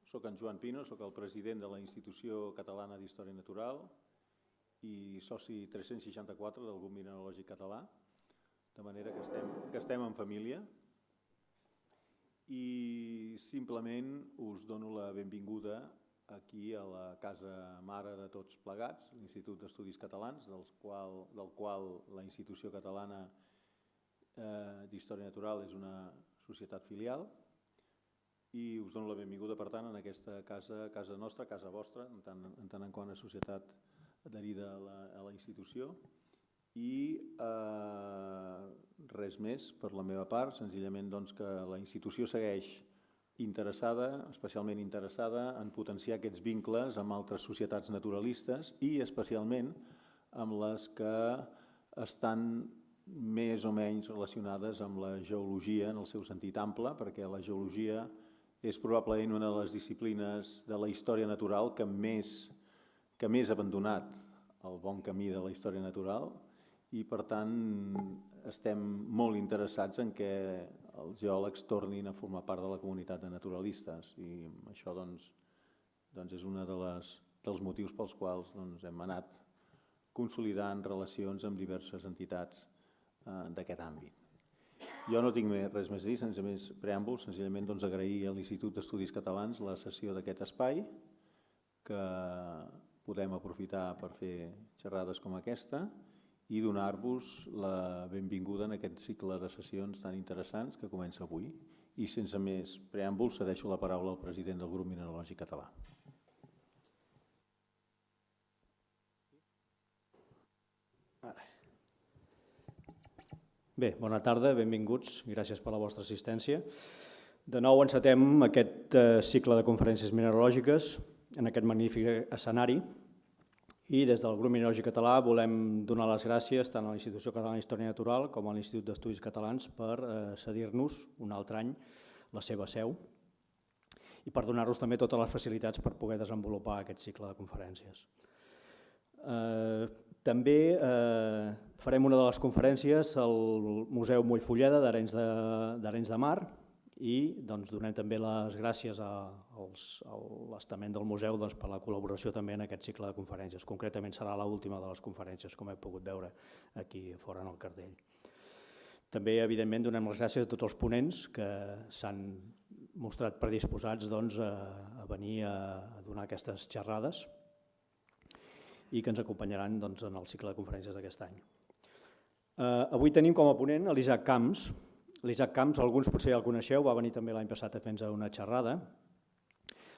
Soc en Joan Pino, soc el president de la Institució Catalana d'Història Natural i soci 364 del Grup Mineralògic Català, de manera que estem en família. I simplement us dono la benvinguda aquí a la casa mare de tots plegats, l'Institut d'Estudis Catalans, del qual la Institució Catalana d'Història Natural és una societat filial, i us dono la benvinguda, per tant, en aquesta casa nostra, casa vostra, en tant en quant a societat adherida a la institució. I res més per la meva part, senzillament que la institució segueix interessada, especialment interessada, en potenciar aquests vincles amb altres societats naturalistes i especialment amb les que estan més o menys relacionades amb la geologia en el seu sentit ample, perquè la geologia és probablement una de les disciplines de la història natural que més ha abandonat el bon camí de la història natural i, per tant, estem molt interessats en que els geòlegs tornin a formar part de la comunitat de naturalistes i això és un dels motius pels quals hem anat consolidant relacions amb diverses entitats d'aquest àmbit. Jo no tinc res més a dir, sense més preàmbuls, senzillament agrair a l'Institut d'Estudis Catalans la cessió d'aquest espai, que podem aprofitar per fer xerrades com aquesta i donar-vos la benvinguda en aquest cicle de sessions tan interessants que comença avui. I sense més preàmbuls, cedeixo la paraula al president del Grup Mineralògic Català. Bé, bona tarda, benvinguts, gràcies per la vostra assistència. De nou encetem aquest cicle de conferències mineralògiques en aquest magnífic escenari i des del Grup Mineralògic Català volem donar les gràcies tant a la Institució Catalana d'Història Natural com a l'Institut d'Estudis Catalans per cedir-nos un altre any la seva seu i per donar-nos també totes les facilitats per poder desenvolupar aquest cicle de conferències. També farem una de les conferències al Museu Mollfolleda d'Arenys de Mar i donem també les gràcies a l'estament del museu per la col·laboració també en aquest cicle de conferències. Concretament serà l'última de les conferències, com heu pogut veure aquí fora en el cartell. També, evidentment, donem les gràcies a tots els ponents que s'han mostrat predisposats a venir a donar aquestes xerrades i que ens acompanyaran en el cicle de conferències d'aquest any. Avui tenim com a ponent l'Isaac Camps. L'Isaac Camps, alguns potser ja el coneixeu, va venir també l'any passat a fer-nos una xerrada.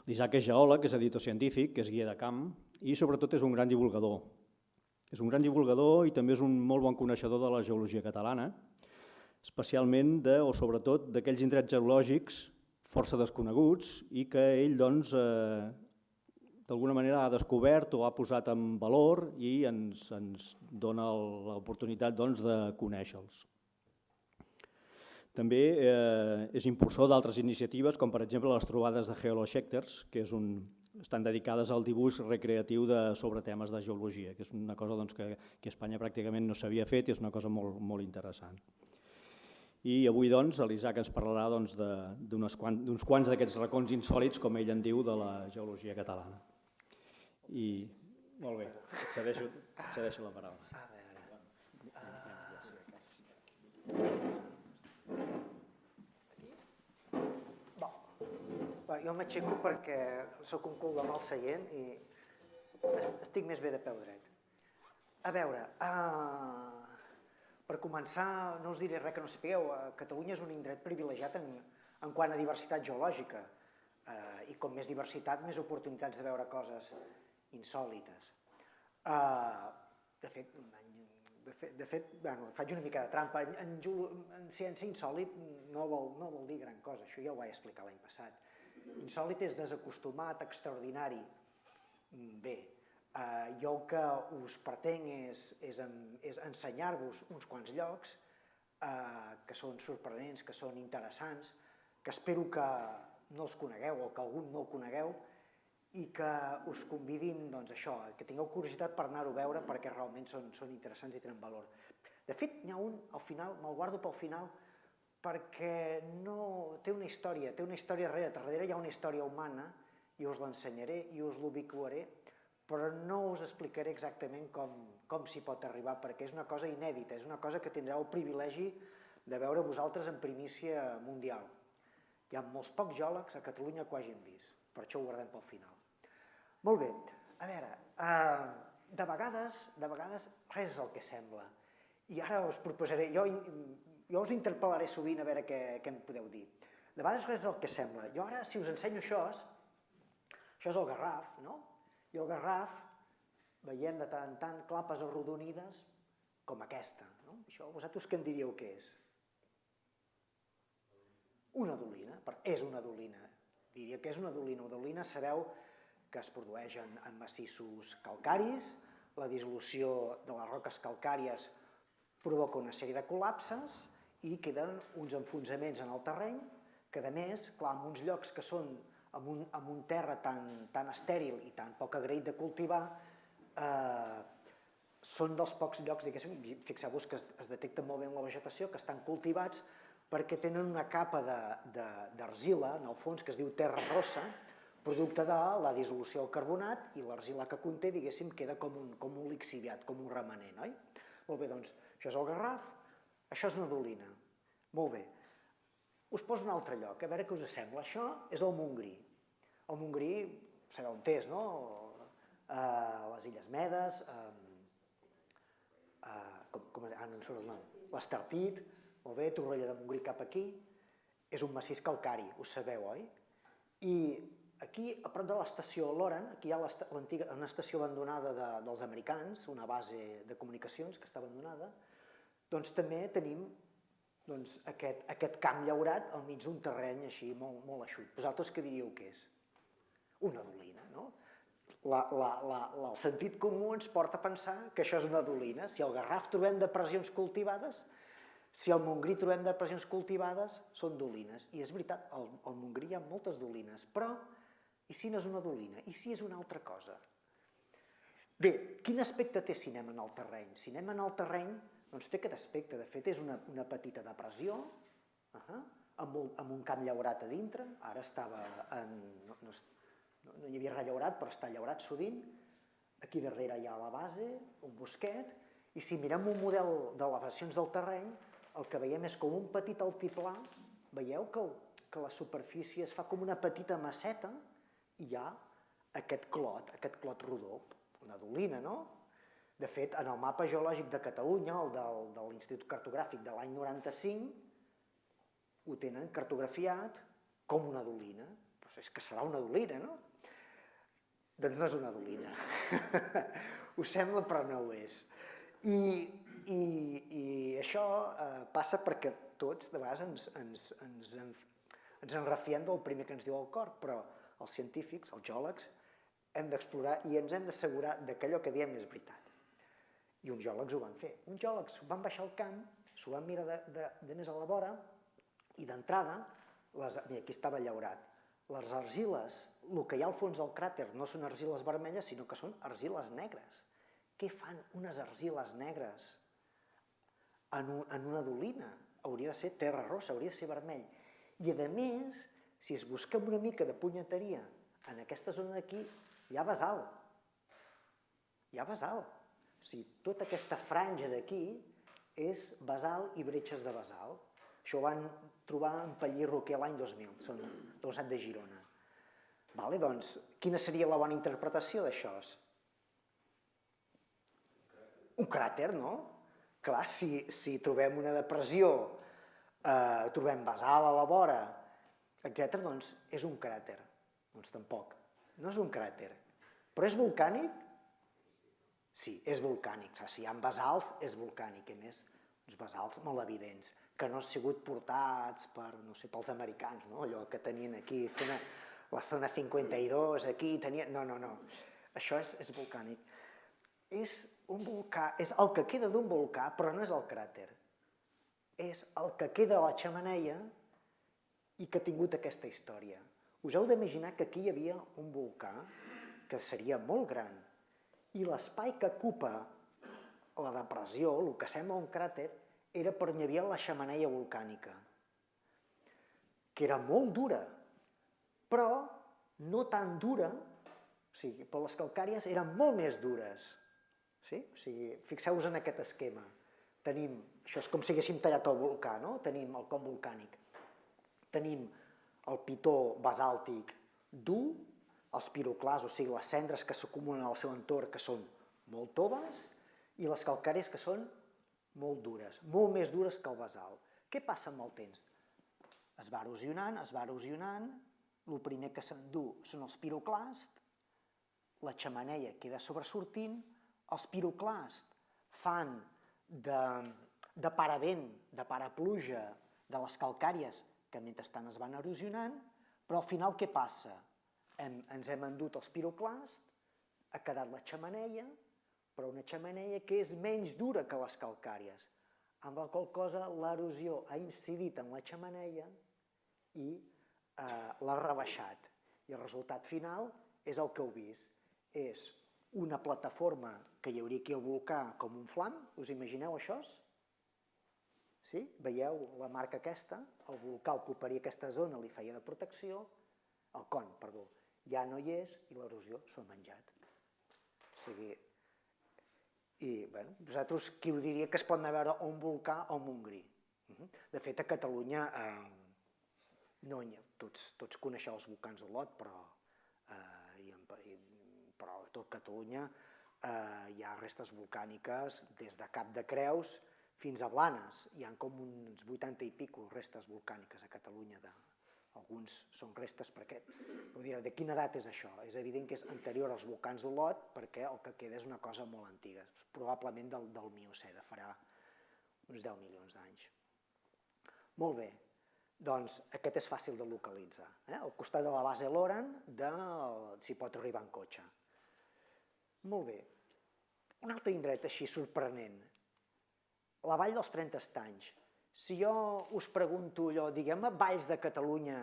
L'Isaac és geòleg, és editor científic, és guia de camp i sobretot és un gran divulgador. És un gran divulgador i també és un molt bon coneixedor de la geologia catalana, especialment o sobretot d'aquells indrets geològics força desconeguts i que ell d'alguna manera ha descobert o ha posat en valor i ens dona l'oportunitat de conèixer-los. També és impulsor d'altres iniciatives, com per exemple les trobades de geoscheckers, que estan dedicades al dibuix recreatiu sobre temes de geologia, que és una cosa que a Espanya pràcticament no s'havia fet i és una cosa molt interessant. I avui l'Isaac ens parlarà d'uns quants d'aquests racons insòlits, com ell en diu, de la geologia catalana. I molt bé, et cedeixo la paraula. Jo m'aixeco perquè soc un cul de mal seient i estic més bé de peu dret. A veure, per començar, no us diré res que no sapigueu. Catalunya és un indret privilegiat en quant a diversitat geològica i com més diversitat, més oportunitats de veure coses insòlites. De fet, faig una mica de trampa. En ciència insòlit no vol dir gran cosa, això ja ho vaig explicar l'any passat. Insòlit és desacostumat, extraordinari. Bé, jo el que us pretenc és ensenyar-vos uns quants llocs que són sorprenents, que són interessants, que espero que no els conegueu o que algun no el conegueu i que us convidin, que tingueu curiositat per anar-ho a veure perquè realment són interessants i tenen valor. De fet, n'hi ha un, al final, me'l guardo pel final, perquè té una història darrere hi ha una història humana i us l'ensenyaré i us l'ubicuaré, però no us explicaré exactament com s'hi pot arribar, perquè és una cosa inèdita, és una cosa que tindreu el privilegi de veure vosaltres en primícia mundial. Hi ha molts pocs geòlegs a Catalunya que ho hagin vist, per això ho guardem pel final. Molt bé, a veure, de vegades res és el que sembla. I ara us proposaré, jo us interpel·laré sovint a veure què em podeu dir. De vegades res és el que sembla. Jo ara, si us ensenyo això és el Garraf, no? I el Garraf veiem de tant en tant clapes arrodonides com aquesta. Això vosaltres què en diríeu que és? Una dolina, és una dolina. Diria que és una dolina. Una dolina sabeu que es produeix en massissos calcaris, la dissolució de les roques calcàries provoca una sèrie de col·lapses i queden uns enfonsaments en el terreny que, a més, clar, en uns llocs que són amb un terra tan estèril i tan poc agraït de cultivar, són dels pocs llocs, diguéssim, fixeu-vos que es detecta molt bé en la vegetació, que estan cultivats perquè tenen una capa d'argila, en el fons, que es diu terra rossa, producte de la dissolució del carbonat, i l'argila que conté, diguéssim, queda com un lixiviat, com un remanent, oi? Molt bé, doncs, això és el Garraf, això és una dolina. Molt bé. Us poso un altre lloc, a veure què us sembla. Això és el Montgrí. El Montgrí, sabeu on és, no? Les Illes Medes, ara no em surt el nom, l'Estartit, molt bé, Torroella de Montgrí cap aquí, és un massís calcari, ho sabeu, oi? I aquí, a prop de l'estació Loran, aquí hi ha una estació abandonada dels americans, una base de comunicacions que està abandonada, doncs també tenim aquest camp llaurat al mig d'un terreny així molt eixut. Vosaltres què diríeu que és? Una dolina, no? El sentit comú ens porta a pensar que això és una dolina. Si al Garraf trobem depressions cultivades, si al Montgrí trobem depressions cultivades, són dolines. I és veritat, al Montgrí hi ha moltes dolines, però i si no és una dolina? I si és una altra cosa? Bé, quin aspecte té si anem en el terreny? Si anem en el terreny, doncs té aquest aspecte. De fet, és una petita depressió, amb un camp llaurat a dintre. Ara estava no hi havia res llaurat, però està llaurat sovint. Aquí darrere hi ha la base, un bosquet, i si mirem un model d'elevacions del terreny, el que veiem és com un petit altiplà. Veieu que la superfície es fa com una petita maceta i hi ha aquest clot rodó, una dolina, no? De fet, en el mapa geològic de Catalunya, el de l'Institut Cartogràfic de l'any 95, ho tenen cartografiat com una dolina. Però és que serà una dolina, no? Doncs no és una dolina. Ho sembla, però no ho és. I això passa perquè tots, de vegades, ens enrafiem del primer que ens diu el cor, però els científics, els geòlegs, hem d'explorar i ens hem d'assegurar que allò que diem és veritat. I uns geòlegs ho van fer. Uns geòlegs van baixar al camp, s'ho van mirar de més a la vora, i d'entrada, aquí estava llaurat, les argiles, el que hi ha al fons del cràter no són argiles vermelles, sinó que són argiles negres. Què fan unes argiles negres en una dolina? Hauria de ser terra rossa, hauria de ser vermell. I a més, si es busquem una mica de punyeteria en aquesta zona d'aquí, hi ha basalt. Hi ha basalt. O sigui, tota aquesta franja d'aquí és basalt i bretxes de basalt. Això ho van trobar en Pallí Roquer l'any 2000, són de la Universitat de Girona. Doncs, quina seria la bona interpretació d'això? Un cràter, no? Clar, si trobem una depressió, trobem basalt a la vora, etc., doncs és un cràter. Doncs tampoc, no és un cràter. Però és volcànic? Sí, és volcànic. Si hi ha basalts, és volcànic. A més, uns basalts molt evidents, que no han sigut portats pels americans, allò que tenien aquí, la zona 52, aquí, tenien... No. Això és volcànic. És un volcà, és el que queda d'un volcà, però no és el cràter. És el que queda a la xemeneia i que ha tingut aquesta història. Us heu d'imaginar que aquí hi havia un volcà que seria molt gran, i l'espai que ocupa la depressió, el que sembla un cràter, era per on hi havia la xemeneia volcànica, que era molt dura, però no tan dura, o sigui, però les calcàries eren molt més dures. Sí? O sigui, fixeu-vos en aquest esquema. Tenim, això és com si haguéssim tallat el volcà, no? Tenim el con volcànic. Tenim el pitó basàltic dur, els piroclasts, o sigui, les cendres que s'acumulen al seu entorn, que són molt toves, i les calcàries que són molt dures, molt més dures que el basalt. Què passa amb el temps? Es va erosionant, el primer que s'endú són els piroclasts, la xemeneia queda sobresortint, els piroclasts fan de paravent, de parapluja de les calcàries que mentrestant es van erosionant, però al final què passa? Ens hem endut els piroclasts, ha quedat la xemeneia, però una xemeneia que és menys dura que les calcàries, amb la qual cosa l'erosió ha incidit en la xemeneia i l'ha rebaixat. I el resultat final és el que heu vist. És una plataforma que hi hauria aquí al volcà com un flam, us imagineu això? Sí? Veieu la marca aquesta? El volcà ocuparia aquesta zona, li feia de protecció, el con, perdó, ja no hi és i l'erosió s'ho ha menjat. O sigui, i bueno, vosaltres qui ho diria que es pot anar a veure un volcà o un Montgrí? De fet, a Catalunya, no, tots coneixeu els volcans d'Olot, però a tot Catalunya hi ha restes volcàniques des de Cap de Creus fins a Blanes. Hi ha com uns 80 i pico restes volcàniques a Catalunya. Alguns són restes perquè... De quina edat és això? És evident que és anterior als volcans d'Olot perquè el que queda és una cosa molt antiga, probablement del Miocè, de farà uns 10 milions d'anys. Molt bé, doncs aquest és fàcil de localitzar. Al costat de la base Loran s'hi pot arribar en cotxe. Molt bé. Un altre indret així sorprenent, la Vall dels 30 Estanys. Si jo us pregunto allò, diguem-me valls de Catalunya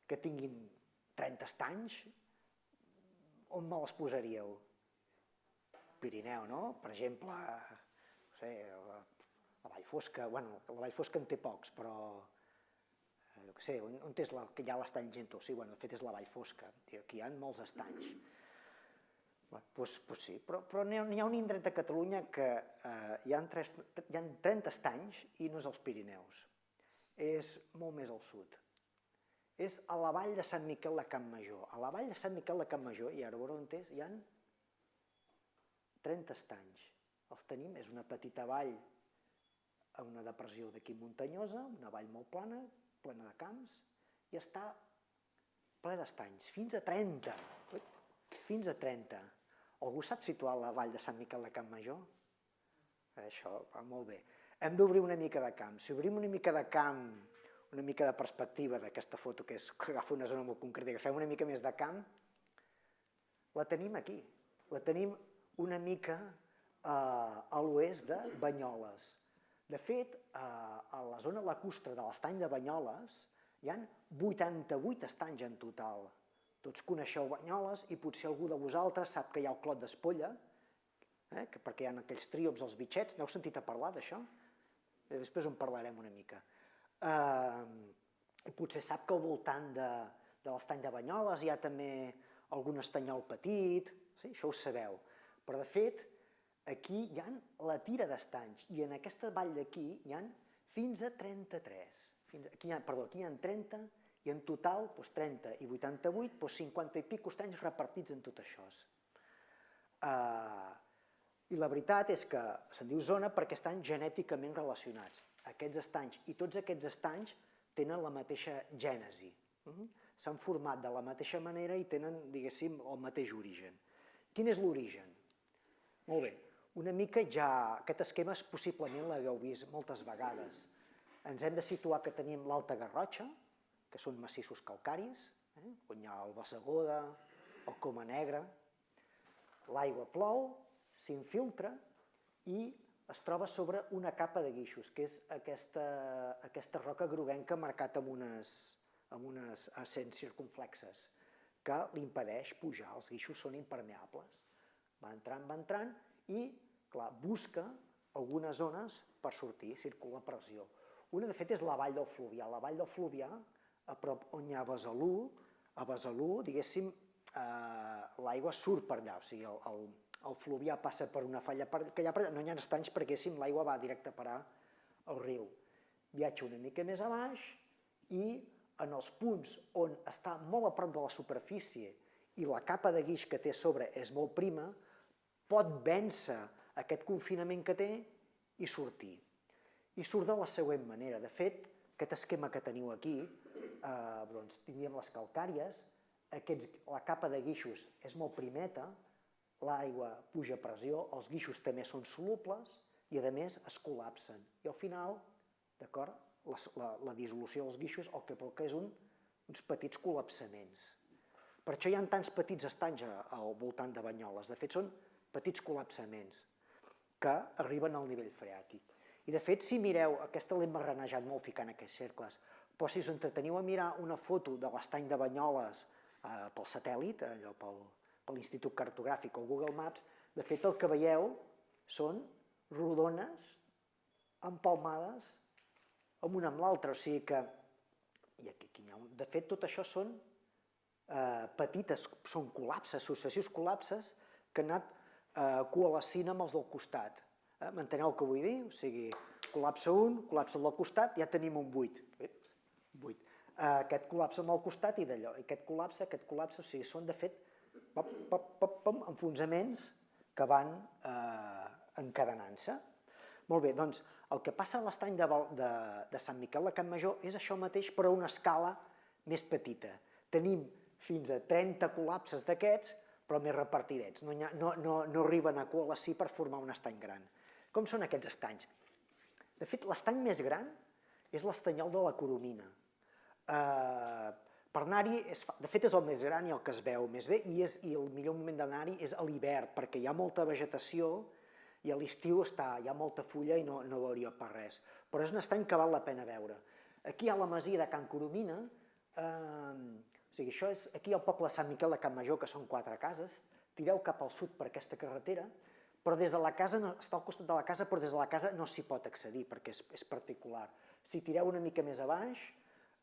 que tinguin 30 estanys, on me les posaríeu? Pirineu, no? Per exemple, no sé, la Vall Fosca, bueno, la Vall Fosca en té pocs, però jo què sé, on és que hi ha l'estany Gentó? Sí, bueno, de fet és la Vall Fosca, aquí hi ha molts estanys. Doncs sí, però n'hi ha un indret de Catalunya que hi ha 30 estanys i no és als Pirineus, és molt més al sud. És a la vall de Sant Miquel de Campmajor. A la vall de Sant Miquel de Campmajor, i ara veureu on és, hi ha 30 estanys. Els tenim, és una petita vall a una depressió d'aquí muntanyosa, una vall molt plana, plena de camps, i està ple d'estanys, fins a 30. Fins a 30. Algú sap situar la vall de Sant Miquel de Campmajor? Això, va molt bé. Hem d'obrir una mica de camp. Si obrim una mica de camp, una mica de perspectiva d'aquesta foto, que és que agafa una zona molt concreta, que fem una mica més de camp, la tenim aquí. La tenim una mica a l'oest de Banyoles. De fet, a la zona lacustre de l'estany de Banyoles hi ha 88 estanys en total. Tots coneixeu Banyoles i potser algú de vosaltres sap que hi ha el Clot d'Espolla, perquè hi ha aquells tríops, els bitxets, n'heu sentit a parlar d'això? Després en parlarem una mica. Potser sap que al voltant de l'estany de Banyoles hi ha també algun estanyol petit, això ho sabeu. Però de fet, aquí hi ha la tira d'estanys i en aquesta vall d'aquí hi ha fins a 33. Aquí hi ha 30 i en total 30 i 88, 50 i pico estanys repartits en tot això. I la veritat és que se'n diu zona perquè estan genèticament relacionats. Aquests estanys i tots aquests estanys tenen la mateixa gènesi. S'han format de la mateixa manera i tenen, diguéssim, el mateix origen. Quin és l'origen? Molt bé, una mica ja aquest esquema possiblement l'hagueu vist moltes vegades. Ens hem de situar que tenim l'Alta Garrotxa, que són massissos calcaris, on hi ha el Bassegoda, el Coma Negra. L'aigua plou, s'infiltra i es troba sobre una capa de guixos, que és aquesta roca groguenca marcat amb unes ascens circunflexes, que li impedeix pujar. Els guixos són impermeables. Va entrant i, clar, busca algunes zones per sortir, circula pressió. Una, de fet, és la vall del Fluvià. La vall del Fluvià, a prop on hi ha Besalú, A Besalú, diguéssim, l'aigua surt per allà, o sigui, el fluvià passa per una falla, que allà no hi ha estanys perquè l'aigua va directe a parar al riu. Viatja una mica més a baix i en els punts on està molt a prop de la superfície i la capa de guix que té a sobre és molt prima, pot vèncer aquest confinament que té i sortir. I surt de la següent manera. De fet, aquest esquema que teniu aquí, doncs tindríem les calcàries, la capa de guixos és molt primeta, l'aigua puja a pressió, els guixos també són solubles i a més es col·lapsen. I al final, d'acord, la dissolució dels guixos el que provoca és uns petits col·lapsaments. Per això hi ha tants petits estanys al voltant de Banyoles. De fet, són petits col·lapsaments que arriben al nivell freàtic. I de fet, si mireu, aquesta l'hem marranejat molt ficant aquests cercles, però si us entreteniu a mirar una foto de l'estany de Banyoles pel satèl·lit, allò per l'Institut Cartogràfic o Google Maps, de fet el que veieu són rodones empalmades amb una amb l'altra, o sigui que, de fet tot això són petites, són col·lapses, successius col·lapses que han anat coalescint amb els del costat. M'enteneu el que vull dir? O sigui, col·lapsa un, col·lapsa el del costat, ja tenim un buit. Aquest col·lapsa amb el costat i d'allò, aquest col·lapsa, o sigui, són de fet enfonsaments que van encadenant-se. Molt bé, doncs el que passa a l'estany de Sant Miquel de Campmajor és això mateix però a una escala més petita. Tenim fins a 30 col·lapses d'aquests, però més repartidets. No arriben a coalescir per formar un estany gran. Com són aquests estanys? De fet, l'estany més gran és l'estanyol de la Coromina. Per anar-hi, de fet, és el més gran i el que es veu més bé, i el millor moment d'anar-hi és a l'hivern, perquè hi ha molta vegetació i a l'estiu hi ha molta fulla i no veuria per res. Però és un estany que val la pena veure. Aquí hi ha la masia de Can Coromina, o sigui, això és aquí al poble de Sant Miquel de Campmajor, que són 4 cases, tireu cap al sud per aquesta carretera, però des de la casa, està al costat de la casa, però des de la casa no s'hi pot accedir perquè és particular. Si tireu una mica més a baix,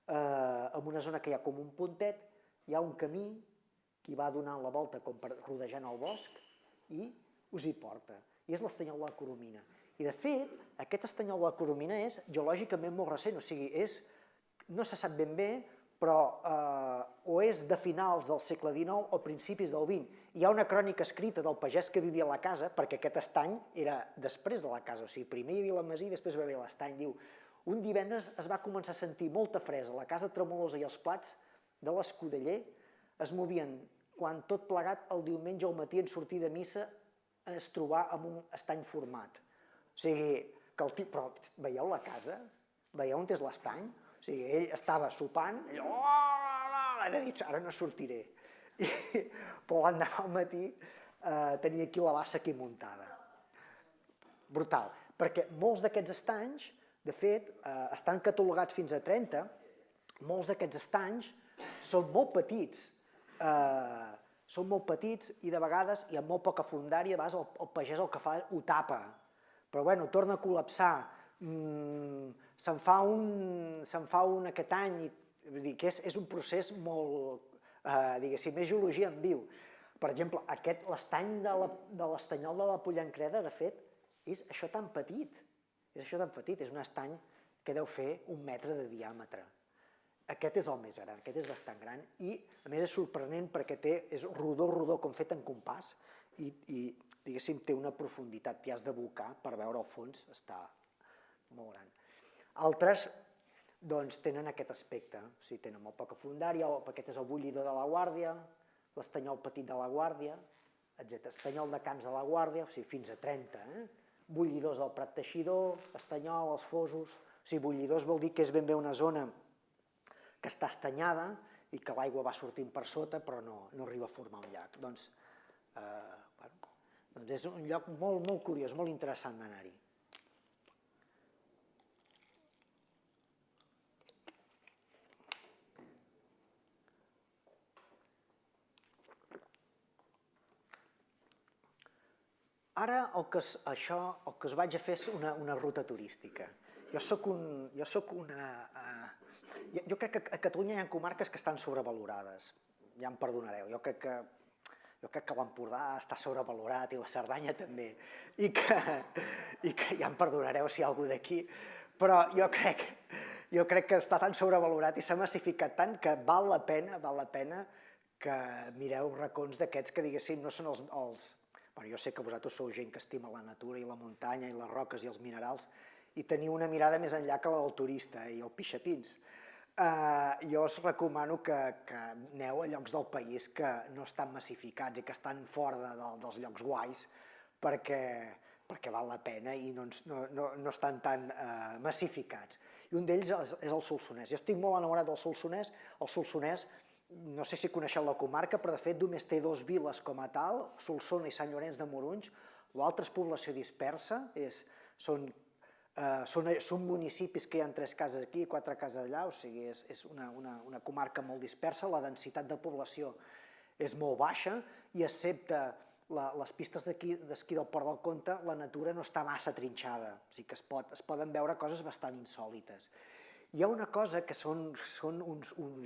en una zona que hi ha com un puntet, hi ha un camí que va donant la volta com per rodejant el bosc i us hi porta. I és l'estanyol de la Coromina. I de fet, aquest estanyol de la Coromina és geològicament molt recent, o sigui, no se sap ben bé, però o és de finals del segle XIX o principis del XX. Hi ha una crònica escrita del pagès que vivia a la casa, perquè aquest estany era després de la casa, o sigui, primer hi havia la masia i després va haver l'estany. Diu, un divendres es va començar a sentir molta fresa, la casa tremolosa i els plats de l'escudeller es movien quan tot plegat el diumenge al matí en sortir de missa es trobà amb un estany format. O sigui, però veieu la casa? Veieu on és l'estany? O sigui, ell estava sopant, i ha dit, ara no sortiré. Però l'endemà al matí tenia aquí la bassa aquí muntada. Brutal, perquè molts d'aquests estanys, de fet, estan catalogats fins a 30, molts d'aquests estanys són molt petits, i de vegades hi ha molt poca fondària, a vegades el pagès el que fa ho tapa, però bueno, torna a col·lapsar, se'n fa un aquest any, vull dir que és un procés molt, diguéssim, és geologia en viu. Per exemple, l'estany de l'estanyol de la Pollancreda, de fet, és això tan petit, és un estany que deu fer 1 metre de diàmetre. Aquest és el més gran, aquest és bastant gran i a més és sorprenent perquè és rodó com fet en compàs i diguéssim té una profunditat, t'hi has d'abocar per veure el fons, està molt gran. Altres doncs tenen aquest aspecte, o sigui, tenen molt poca fondària, aquest és el bullidor de la Guàrdia, l'estanyol petit de la Guàrdia, etc. Estanyol de Camps de la Guàrdia, o sigui, fins a 30, bullidors del Prat Teixidor, estanyol, els fosos, o sigui, bullidors vol dir que és ben bé una zona que està estanyada i que l'aigua va sortint per sota però no arriba a formar un llac. Doncs és un lloc molt, molt curiós, molt interessant d'anar-hi. Ara el que us vaig a fer és una ruta turística. Jo jo crec que a Catalunya hi ha comarques que estan sobrevalorades, ja em perdonareu, jo crec que l'Empordà està sobrevalorat i la Cerdanya també, i que ja em perdonareu si hi ha algú d'aquí, però jo crec que està tan sobrevalorat i s'ha massificat tant que val la pena que mireu racons d'aquests que, diguéssim, no són els... Bueno, jo sé que vosaltres sou gent que estima la natura i la muntanya i les roques i els minerals i teniu una mirada més enllà que la del turista i el pixapins. Jo us recomano que aneu a llocs del país que no estan massificats i que estan fora dels llocs guais perquè val la pena i no estan tan massificats. I un d'ells és el Solsonès. Jo estic molt enamorat del Solsonès. El Solsonès, no sé si coneixeu la comarca, però de fet només té 2 viles com a tal, Solsona i Sant Llorenç de Morunys. L'altra és població dispersa, són municipis que hi ha 3 cases aquí i 4 cases allà, o sigui, és una comarca molt dispersa, la densitat de població és molt baixa i excepte les pistes d'esquí del Port del Comte, la natura no està massa trinxada, o sigui que es poden veure coses bastant insòlites. Hi ha una cosa que jo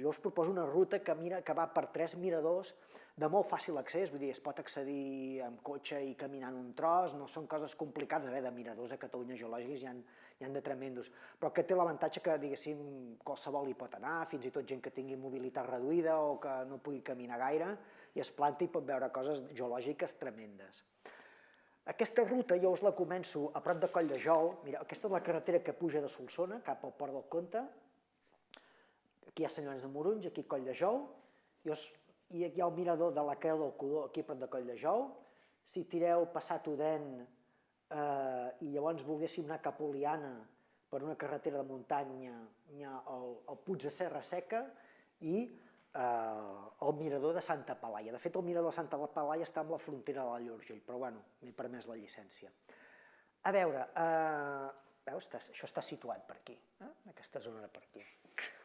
us proposo una ruta que va per 3 miradors de molt fàcil accés, vull dir, es pot accedir amb cotxe i caminant un tros, no són coses complicades, de miradors a Catalunya geològics hi ha de tremendos, però que té l'avantatge que, diguéssim, qualsevol hi pot anar, fins i tot gent que tingui mobilitat reduïda o que no pugui caminar gaire, i es planta i pot veure coses geològiques tremendes. Aquesta ruta jo us la començo a prop de Colldejou. Mira, aquesta és la carretera que puja de Solsona cap al Port del Comte. Aquí hi ha Sant Llorenç de Morunys, aquí Colldejou, i aquí hi ha el mirador de la Creu del Codó, aquí a prop de Colldejou. Si tireu passat Odèn i llavors volguéssim anar cap a Oliana per una carretera de muntanya, hi ha el Puig de Serra Seca i el mirador de Santa Palaia. De fet, el mirador de Santa Palaia està amb la frontera de la Llurgell, però bueno, m'he permès la llicència. A veure, veus, això està situat per aquí, aquesta zona de per aquí.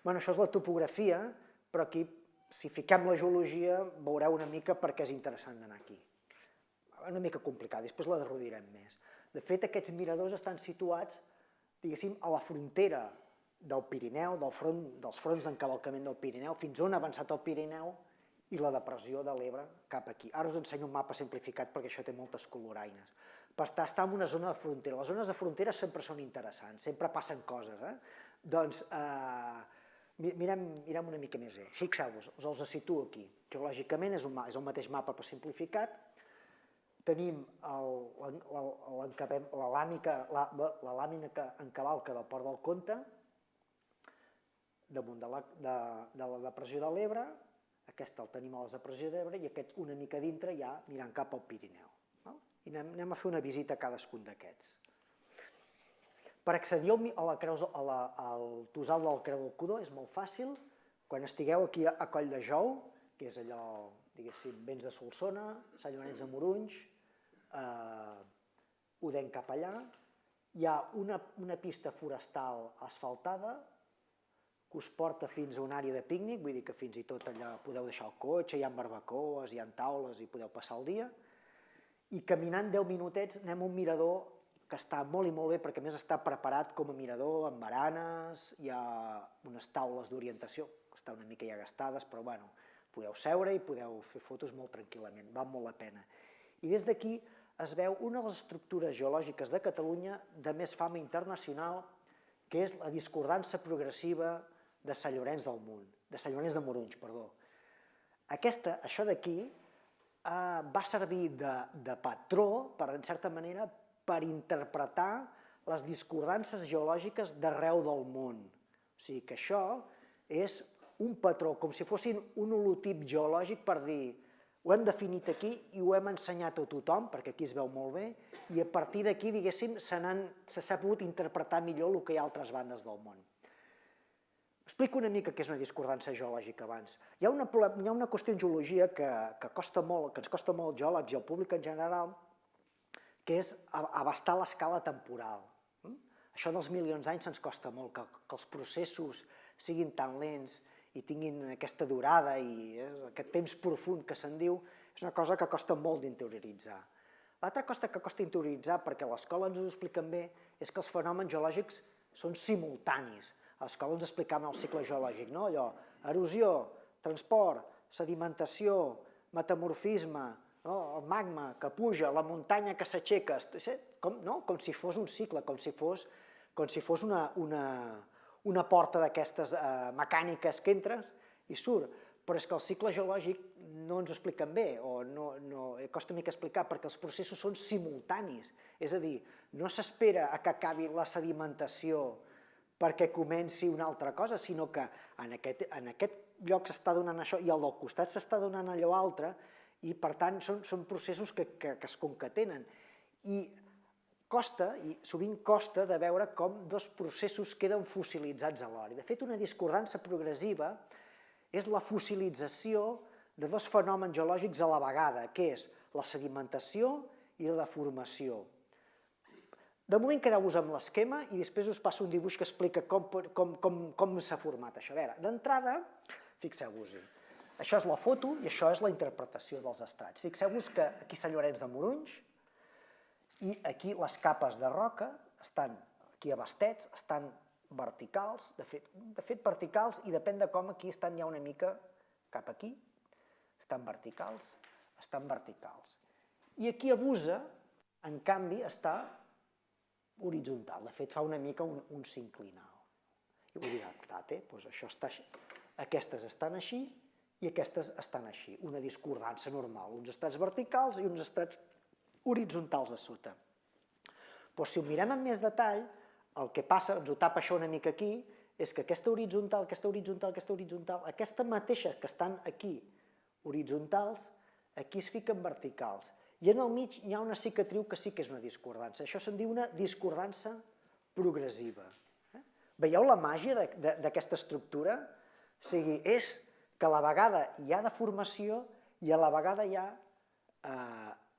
Bueno, això és la topografia, però aquí, si fiquem la geologia, veureu una mica per què és interessant d'anar aquí. Una mica complicat, després la derrodirem més. De fet, aquests miradors estan situats, diguéssim, a la frontera del Pirineu, dels fronts d'encavalcament del Pirineu, fins on ha avançat el Pirineu i la depressió de l'Ebre cap aquí. Ara us ensenyo un mapa simplificat perquè això té moltes coloraines. Per estar en una zona de frontera. Les zones de frontera sempre són interessants, sempre passen coses. Doncs mirem una mica més bé. Fixeu-vos, us els situo aquí. Geològicament és el mateix mapa però simplificat. Tenim la làmina que encavalca del Port del Comte, damunt de la depressió de l'Ebre, aquest el tenim a la depressió de l'Ebre i aquest una mica dintre ja mirant cap al Pirineu. I anem a fer una visita a cadascun d'aquests. Per accedir al Tossal del Creu del Codó és molt fàcil. Quan estigueu aquí a Colldejou, que és allò, diguéssim, vens de Solsona, Sant Llorenç de Morunys, Odèn cap allà, hi ha una pista forestal asfaltada que us porta fins a una àrea de pícnic, vull dir que fins i tot allà podeu deixar el cotxe, hi ha barbacoes, hi ha taules i podeu passar el dia. I caminant 10 minutets anem a un mirador que està molt i molt bé perquè a més està preparat com a mirador, amb baranes, hi ha unes taules d'orientació, que estan una mica ja gastades, però bueno, podeu seure i podeu fer fotos molt tranquil·lament, val molt la pena. I des d'aquí es veu una de les estructures geològiques de Catalunya de més fama internacional, que és la discordança progressiva de Sant Llorenç de Morunys. Això d'aquí va servir de patró, en certa manera, per interpretar les discordances geològiques d'arreu del món. O sigui que això és un patró, com si fossin un holotip geològic per dir ho hem definit aquí i ho hem ensenyat a tothom, perquè aquí es veu molt bé, i a partir d'aquí, diguéssim, s'ha pogut interpretar millor el que hi ha a altres bandes del món. Explico una mica què és una discordança geològica abans. Hi ha una qüestió en geologia que ens costa molt als geòlegs i al públic en general, que és abastar l'escala temporal. Això dels milions d'anys ens costa molt, que els processos siguin tan lents i tinguin aquesta durada i aquest temps profund que se'n diu, és una cosa que costa molt d'interioritzar. L'altra cosa que costa interioritzar, perquè a l'escola ens ho expliquen bé, és que els fenòmens geològics són simultanis. a l'escola ens explicaven el cicle geològic, no? Allò, erosió, transport, sedimentació, metamorfisme, no? El magma que puja, la muntanya que s'aixeca, com si fos un cicle, com si fos una porta d'aquestes mecàniques que entres i surt. Però és que el cicle geològic no ens ho expliquen bé, o costa mica explicar, perquè els processos són simultanis. És a dir, no s'espera que acabi la sedimentació perquè comenci una altra cosa, sinó que en aquest lloc s'està donant això i al del costat s'està donant allò altre, i per tant són processos que es concatenen. I sovint costa de veure com dos processos queden fossilitzats alhora. De fet, una discordança progressiva és la fossilització de dos fenòmens geològics a la vegada, que és la sedimentació i la deformació. De moment quedeu-vos amb l'esquema i després us passo un dibuix que explica com s'ha format això. A veure, d'entrada, fixeu-vos-hi, això és la foto i això és la interpretació dels estrats. Fixeu-vos que aquí Sant Llorenç de Morunys i aquí les capes de roca estan aquí a Bastets, estan verticals, de fet verticals, i depèn de com aquí estan ja una mica cap aquí, estan verticals. I aquí a Busa, en canvi, està horitzontal, de fet fa una mica un sinclinal. I ho dirà, doncs això està així, aquestes estan així i aquestes estan així, una discordança normal, uns estrats verticals i uns estrats horitzontals a sota. Però si ho mirem amb més detall, el que passa, ens ho tapa això una mica aquí, és que aquesta horitzontal, aquesta mateixa que estan aquí horitzontals, aquí es fiquen verticals. I en el mig hi ha una cicatriu que sí que és una discordança. Això se'n diu una discordança progressiva. Veieu la màgia d'aquesta estructura? O sigui, és que a la vegada hi ha deformació i a la vegada hi ha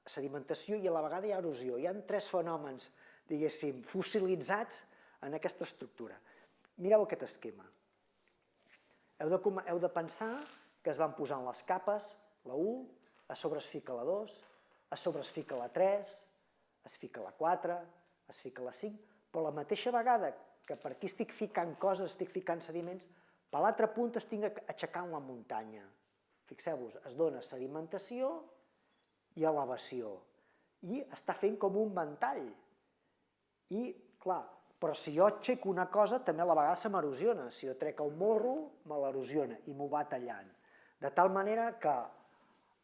sedimentació i a la vegada hi ha erosió. Hi ha tres fenòmens, diguéssim, fossilitzats en aquesta estructura. Mireu aquest esquema. Heu de pensar que es van posant les capes, la 1, a sobre es fica la 2, a sobre es fica la 3, es fica la 4, es fica la 5, però a la mateixa vegada que per aquí estic ficant coses, estic ficant sediments, per l'altra punta estic aixecant la muntanya. Fixeu-vos, es dona sedimentació i elevació. I està fent com un ventall. I, clar, però si jo aixeco una cosa, també a la vegada se m'erosiona. Si jo trec el morro, me l'erosiona i m'ho va tallant. De tal manera que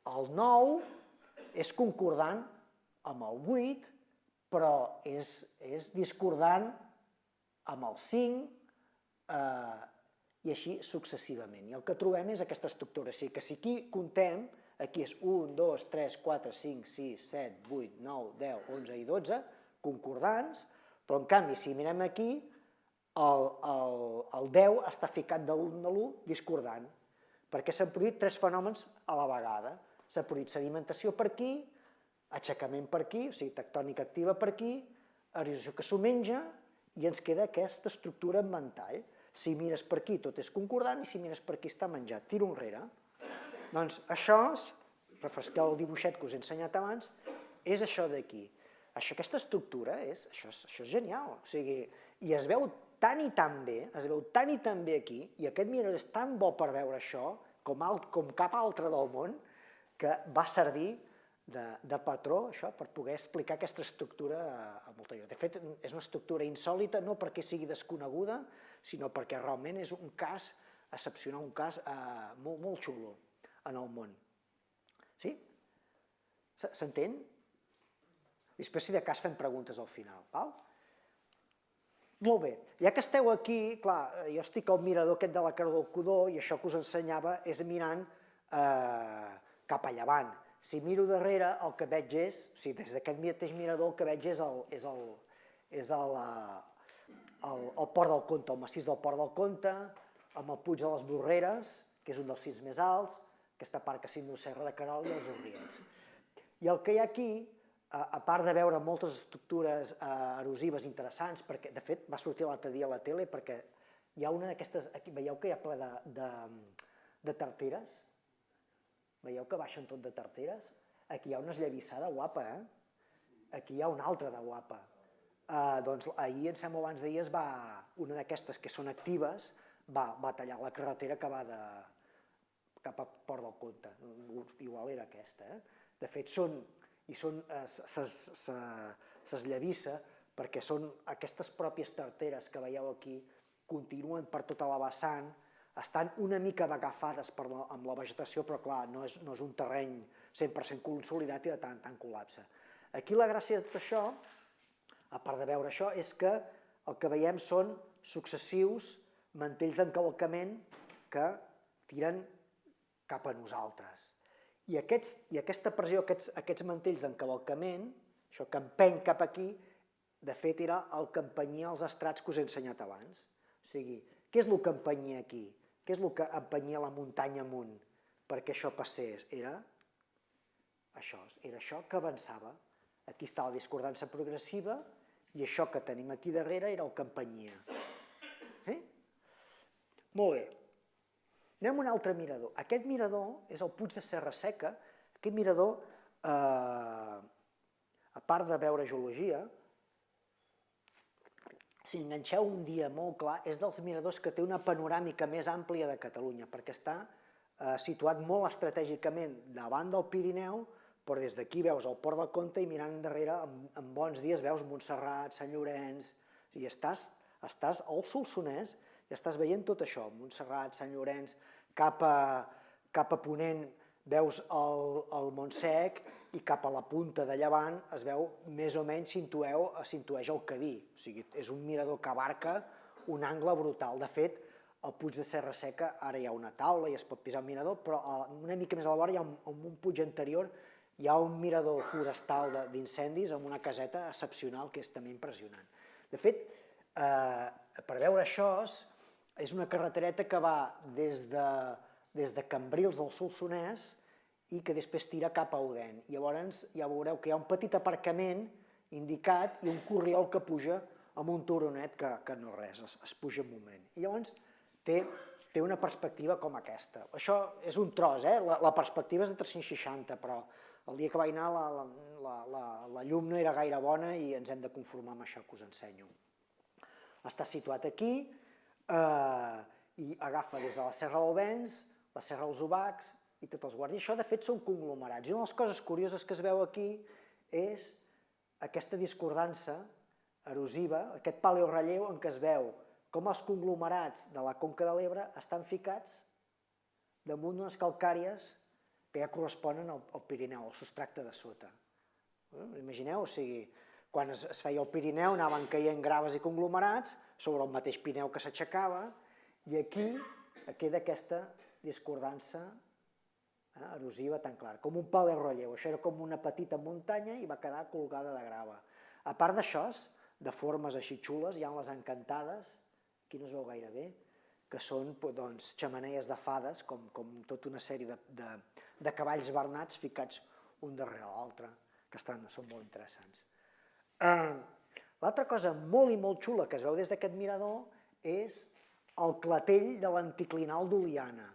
el 9 és concordant amb el 8, però és discordant amb el 5 i així successivament. I el que trobem és aquesta estructura. O sigui que si aquí contem, aquí és 1, 2, 3, 4, 5, 6, 7, 8, 9, 10, 11 i 12, concordants, però en canvi, si mirem aquí, el 10 està ficat de l'1 discordant, perquè s'han produït tres fenòmens a la vegada. S'ha produït sedimentació per aquí, aixecament per aquí, o sigui, tectònica activa per aquí, erosió que s'ho menja, i ens queda aquesta estructura en ventall. Si mires per aquí tot és concordant i si mires per aquí està menjat. Tiro enrere. Doncs això, refresqueu el dibuixet que us he ensenyat abans, és això d'aquí. Aquesta estructura, això és genial. O sigui, i es veu tan i tan bé aquí, i aquest mirador és tan bo per veure això, com cap altre del món, que va servir de patró, això, per poder explicar aquesta estructura a molta gent. De fet, és una estructura insòlita, no perquè sigui desconeguda, sinó perquè realment és un cas excepcional, un cas molt xulo en el món. Sí? S'entén? Després, si de cas, fem preguntes al final. Molt bé. Ja que esteu aquí, clar, jo estic al mirador aquest de la Creu del Codó i això que us ensenyava és mirant cap a llevant. Si miro darrere, el que veig és, o sigui, des d'aquest mateix mirador, el que veig és el Port del Comte, el massís del Port del Comte, amb el Puig de les Borreres, que és un dels cims més alts, aquesta part que s'indú Serra de Querol i els Orriets. I el que hi ha aquí, a part de veure moltes estructures erosives interessants, perquè de fet va sortir l'altre dia a la tele perquè hi ha una d'aquestes, veieu que hi ha ple de tarteres? Veieu que baixen tot de tarteres? Aquí hi ha una esllavissada guapa, Aquí hi ha una altra de guapa. doncs ahir, em sembla abans d'ahir, una d'aquestes que són actives va tallar la carretera que va cap a Port del Comte. Igual era aquesta. De fet, s'esllavissa perquè són aquestes pròpies tarteres que veieu aquí, continuen per tota la vessant, estan una mica agafades amb la vegetació, però clar, no és un terreny 100% consolidat i de tant en tant col·lapsa. Aquí la gràcia de tot això, a part de veure això, és que el que veiem són successius mantells d'encavalcament que tiren cap a nosaltres. I aquesta pressió, aquests mantells d'encavalcament, això que empeny cap aquí, de fet era el que empenyia els estrats que us he ensenyat abans. O sigui, què és el que empenyia aquí? Què és el que empenyia la muntanya amunt perquè això passés? Era això que avançava. Aquí està la discordança progressiva i això que tenim aquí darrere era el que empenyia. Molt bé. Anem a un altre mirador. Aquest mirador és el Puig de Serra Seca. Aquest mirador, a part de veure geologia, si enganxeu un dia molt clar, és dels miradors que té una panoràmica més àmplia de Catalunya, perquè està situat molt estratègicament davant del Pirineu, però des d'aquí veus el Port del Comte i mirant endarrere, en bons dies veus Montserrat, Sant Llorenç, i estàs al Solsonès i estàs veient tot això, Montserrat, Sant Llorenç, cap a ponent veus el Montsec i cap a la punta de llevant es veu més o menys s'intueix el Cadí. O sigui, és un mirador que abarca un angle brutal. De fet, al Puig de Serra Seca ara hi ha una taula i es pot pisar el mirador, però una mica més a la vora, en un puig anterior, hi ha un mirador forestal d'incendis amb una caseta excepcional que és també impressionant. De fet, per veure això, és una carretereta que va des de Cambrils del Solsonès i que després tira cap a Odèn. Llavors ja veureu que hi ha un petit aparcament indicat i un corriol que puja amb un turonet que no res, es puja un moment. I llavors té una perspectiva com aquesta. Això és un tros, la perspectiva és de 360, però el dia que vaig anar la llum no era gaire bona i ens hem de conformar amb això que us ensenyo. Està situat aquí i agafa des de la Serra del Vents, la Serra dels Obacs i tots els guàrdies. Això, de fet, són conglomerats. I una de les coses curioses que es veu aquí és aquesta discordança erosiva, aquest paleorelleu en què es veu com els conglomerats de la Conca de l'Ebre estan ficats damunt d'unes calcàries que ja corresponen al Pirineu, al substracte de sota. Imagineu, o sigui, quan es feia el Pirineu anaven caient graves i conglomerats sobre el mateix Pirineu que s'aixecava i aquí queda aquesta discordança erosiva tan clara, com un paleorelleu. Això era com una petita muntanya i va quedar colgada de grava. A part d'això, de formes així xules, hi ha les encantades, aquí no es veu gaire bé, que són xemeneies de fades, com tota una sèrie de cavalls bernats ficats un darrere l'altre, que són molt interessants. L'altra cosa molt i molt xula que es veu des d'aquest mirador és el clatell de l'anticlinal d'Oliana.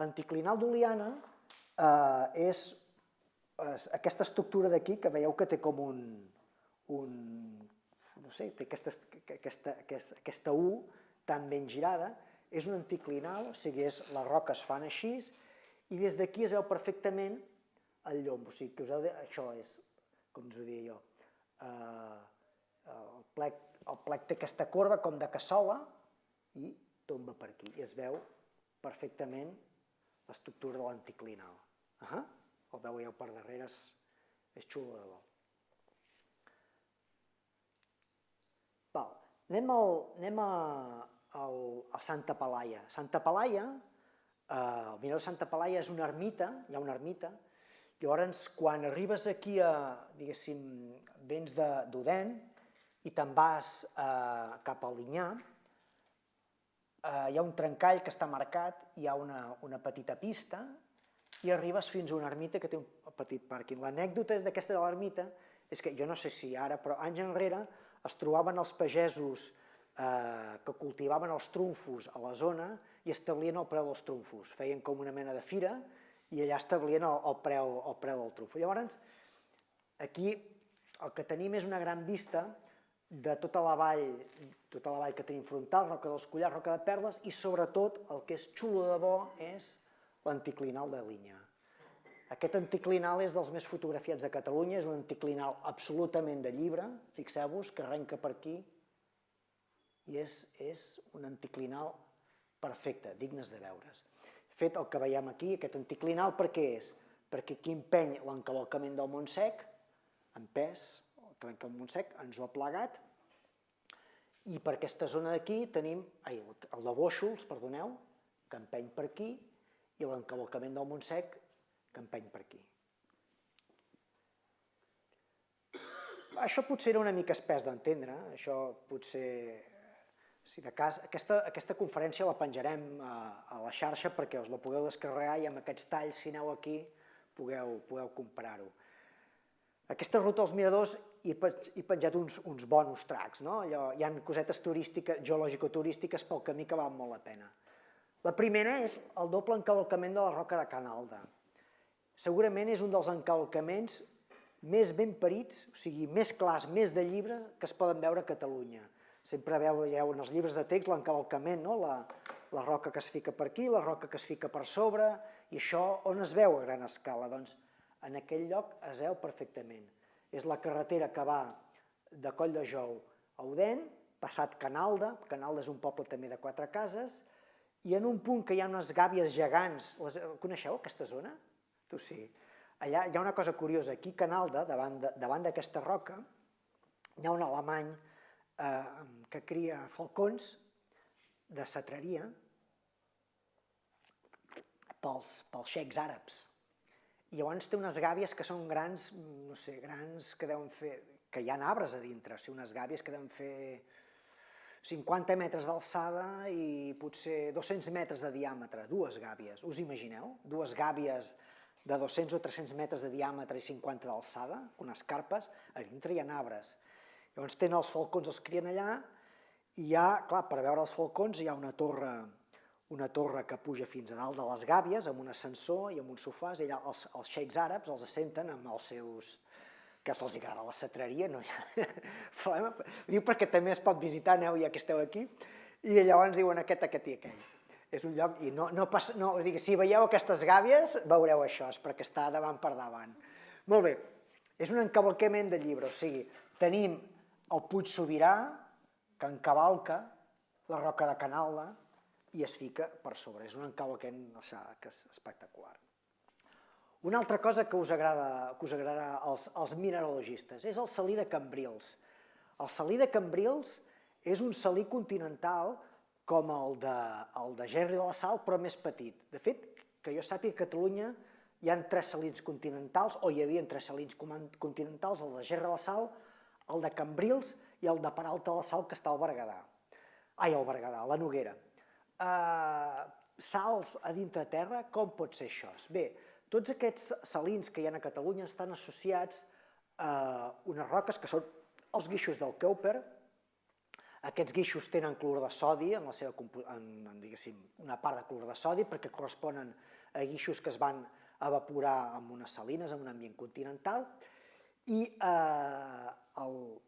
L'anticlinal d'Oliana és aquesta estructura d'aquí que veieu que té com no sé, té aquesta U tan ben girada, és un anticlinal, o sigui, les roques fan així i des d'aquí es veu perfectament el llom, o sigui, que això és, com us ho diria jo, el plec té aquesta corba com de cassola i tomba per aquí i es veu perfectament l'estructura de l'anticlinal. El veieu per darrere, és xulo de bo. Anem a Santa Pelaia. Santa Pelaia, el mirador de Santa Pelaia és una ermita, hi ha una ermita. Llavors, quan arribes aquí, diguéssim, vens d'Odèn i te'n vas cap a Linyà, hi ha un trencall que està marcat, hi ha una petita pista i arribes fins a una ermita que té un petit pàrquing. L'anècdota d'aquesta de l'ermita és que, jo no sé si ara, però anys enrere es trobaven els pagesos que cultivaven els trumfos a la zona i establien el preu dels trumfos. Feien com una mena de fira i allà establien el preu del trumfo. Llavors, aquí el que tenim és una gran vista de tota la vall que tenim frontal, Roca dels Collars, Roca de Perles, i sobretot el que és xulo de bo és l'anticlinal de Linya. Aquest anticlinal és dels més fotografiats de Catalunya, és un anticlinal absolutament de llibre, fixeu-vos, que arrenca per aquí, i és un anticlinal perfecte, dignes de veure's. Fet el que veiem aquí, aquest anticlinal, per què és? Perquè aquí empeny l'encavalcament del Montsec, en pes, el Montsec ens ho ha plegat, i per aquesta zona d'aquí tenim el de Bóixols, perdoneu, que empeny per aquí, i l'encavalcament del Montsec, que empeny per aquí. Això potser era una mica espès d'entendre, això potser... Si de cas, aquesta conferència la penjarem a la xarxa perquè us la pugueu descarregar i amb aquests talls, si aneu aquí, pugueu comparar-ho. Aquesta ruta als miradors hi he penjat uns bonus tracks, no? Hi ha cosetes turístiques, geològico-turístiques pel camí que valen molt la pena. La primera és el doble encavalcament de la Roca de Canalda. Segurament és un dels encavalcaments més ben parits, o sigui, més clars, més de llibre que es poden veure a Catalunya. Sempre veieu en els llibres de text l'encavalcament, la roca que es fica per aquí, la roca que es fica per sobre, i això on es veu a gran escala? Doncs en aquell lloc es veu perfectament. És la carretera que va de Colldejou a Odèn, passat Canalda, Canalda és un poble també de 4 cases, i en un punt que hi ha unes gàbies gegants, coneixeu aquesta zona? Tu sí. Allà hi ha una cosa curiosa, aquí a Canalda, davant d'aquesta roca, hi ha un alemany que cria falcons de cetreria pels xeics àrabs. I llavors té unes gàbies que són grans, no sé, grans que deuen fer, que hi ha arbres a dintre, o sigui, unes gàbies que deuen fer 50 metres d'alçada i potser 200 metres de diàmetre, dues gàbies, us imagineu? Dues gàbies de 200 o 300 metres de diàmetre i 50 d'alçada, unes carpes, a dintre hi ha arbres. Llavors tenen els falcons, els crien allà, i hi ha, clar, per veure els falcons hi ha una torre que puja fins a dalt de les gàbies, amb un ascensor i amb uns sofàs, i allà els xeics àrabs els assenten amb els seus... que se'ls agrada la cetreria, no hi ha problema. Diu perquè també es pot visitar, aneu ja que esteu aquí, i llavors diuen aquest i aquell. És un lloc, i si veieu aquestes gàbies, veureu això, és perquè està davant per davant. Molt bé, és un encavalcament de llibre, o sigui, tenim el Puig Sobirà, que encavalca la Roca de Canalda i es fica per sobre. És un encavalcament espectacular. Una altra cosa que us agradarà als mineralogistes és el salí de Cambrils. El salí de Cambrils és un salí continental com el de Gerri de la Sal, però més petit. De fet, que jo sàpiga, a Catalunya hi ha 3 salins continentals, o hi havia 3 salins continentals, el de Gerri de la Sal, el de Cambrils i el de Peralta de la Sal, que està al Berguedà. Ai, al Berguedà, a la Noguera. Sals a dintre de terra, com pot ser això? Bé, tots aquests salins que hi ha a Catalunya estan associats a unes roques que són els guixos del Keuper. Aquests guixos tenen clorur de sodi, una part de clorur de sodi, perquè corresponen a guixos que es van evaporar en unes salines, en un ambient continental, i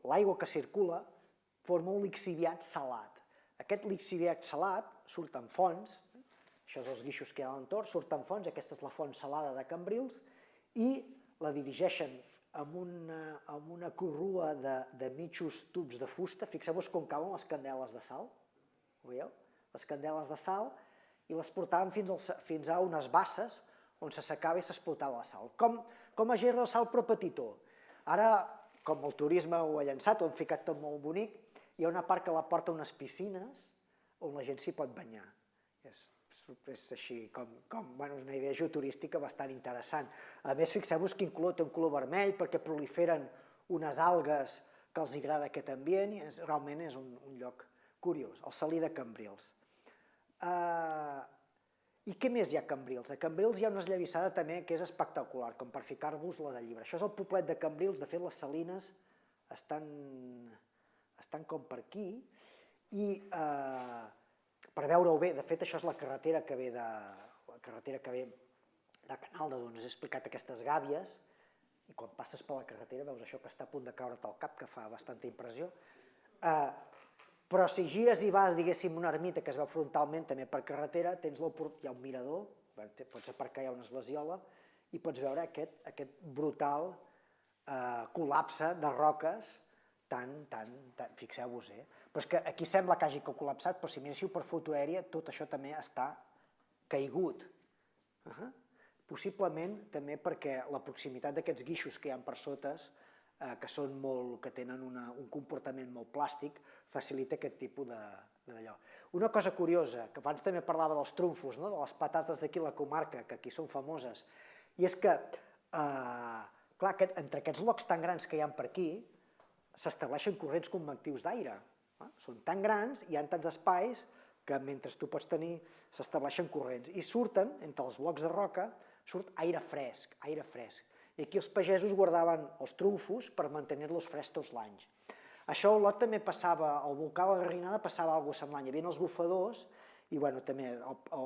l'aigua que circula forma un lixiviat salat. Aquest lixiviat salat surt en fonts, això és els guixos que hi ha a l'entorn, surt en fonts, aquesta és la font salada de Cambrils, i la dirigeixen amb una corrua de mitjos tubs de fusta. Fixeu-vos com cauen les candeles de sal, ho veieu? Les candeles de sal, i les portaven fins a unes basses on s'assecava i s'explotava la sal. Com a Gerri de Sal, però petitó. Ara, com el turisme ho ha llançat, ho han ficat tot molt bonic, hi ha una part que la porta a unes piscines on la gent s'hi pot banyar. És així, és una idea geoturística bastant interessant. A més, fixeu-vos quin color, té un color vermell perquè proliferen unes algues que els agrada aquest ambient i realment és un lloc curiós, el salí de Cambrils. I què més hi ha a Cambrils? A Cambrils hi ha una esllavissada també que és espectacular, com per ficar-vos la de llibre. Això és el poblet de Cambrils, de fet les salines estan com per aquí, i per veure-ho bé, de fet això és la carretera que ve de Canalda, d'on us he explicat aquestes gàbies, i quan passes per la carretera veus això que està a punt de caure't al cap, que fa bastanta impressió. Però si gires i vas, diguéssim, una ermita que es veu frontalment també per carretera, hi ha un mirador, pots aparcar, hi ha una esglesiola, i pots veure aquest brutal col·lapse de roques, fixeu-vos, però és que aquí sembla que hagi col·lapsat, però si miréssiu per foto aèria, tot això també està caigut. Possiblement també perquè la proximitat d'aquests guixos que hi ha per sotes, que tenen un comportament molt plàstic, facilita aquest tipus d'allò. Una cosa curiosa, que abans també parlava dels trumfos, de les patates d'aquí a la comarca, que aquí són famoses, i és que, clar, entre aquests blocs tan grans que hi ha per aquí, s'estableixen corrents convectius d'aire. Són tan grans, hi ha tants espais, que mentre tu pots tenir, s'estableixen corrents. I surten, entre els blocs de roca, surt aire fresc, aire fresc. I aquí els pagesos guardaven els trumfos per mantenir-los frescs tots l'any. Això a Olot també passava, al volcà de la Garrinada passava alguna cosa semblant. Hi havia els bufadors, i també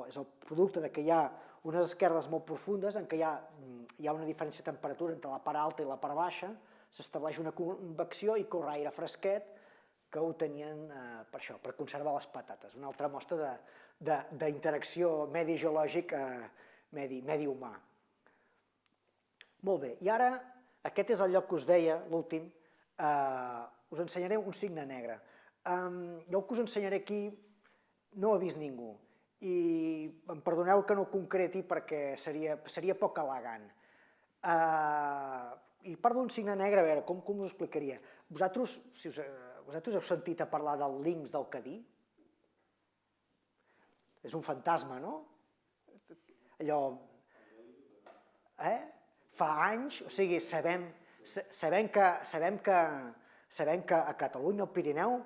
és el producte que hi ha unes esquerdes molt profundes en què hi ha una diferència de temperatura entre la part alta i la part baixa, s'estableix una convecció i corre aire fresquet, que ho tenien per això, per conservar les patates. Una altra mostra d'interacció medi geològic, medi humà. Molt bé, i ara, aquest és el lloc que us deia, l'últim, us ensenyaré un cigne negre. Jo el que us ensenyaré aquí no ho ha vist ningú, i em perdoneu que no ho concreti perquè seria poc elegant. I parlo d'un cigne negre, a veure, com us ho explicaria? Vosaltres heu sentit a parlar del linx del Cadí? És un fantasma, no? Allò... Fa anys, o sigui, sabem que a Catalunya, al Pirineu,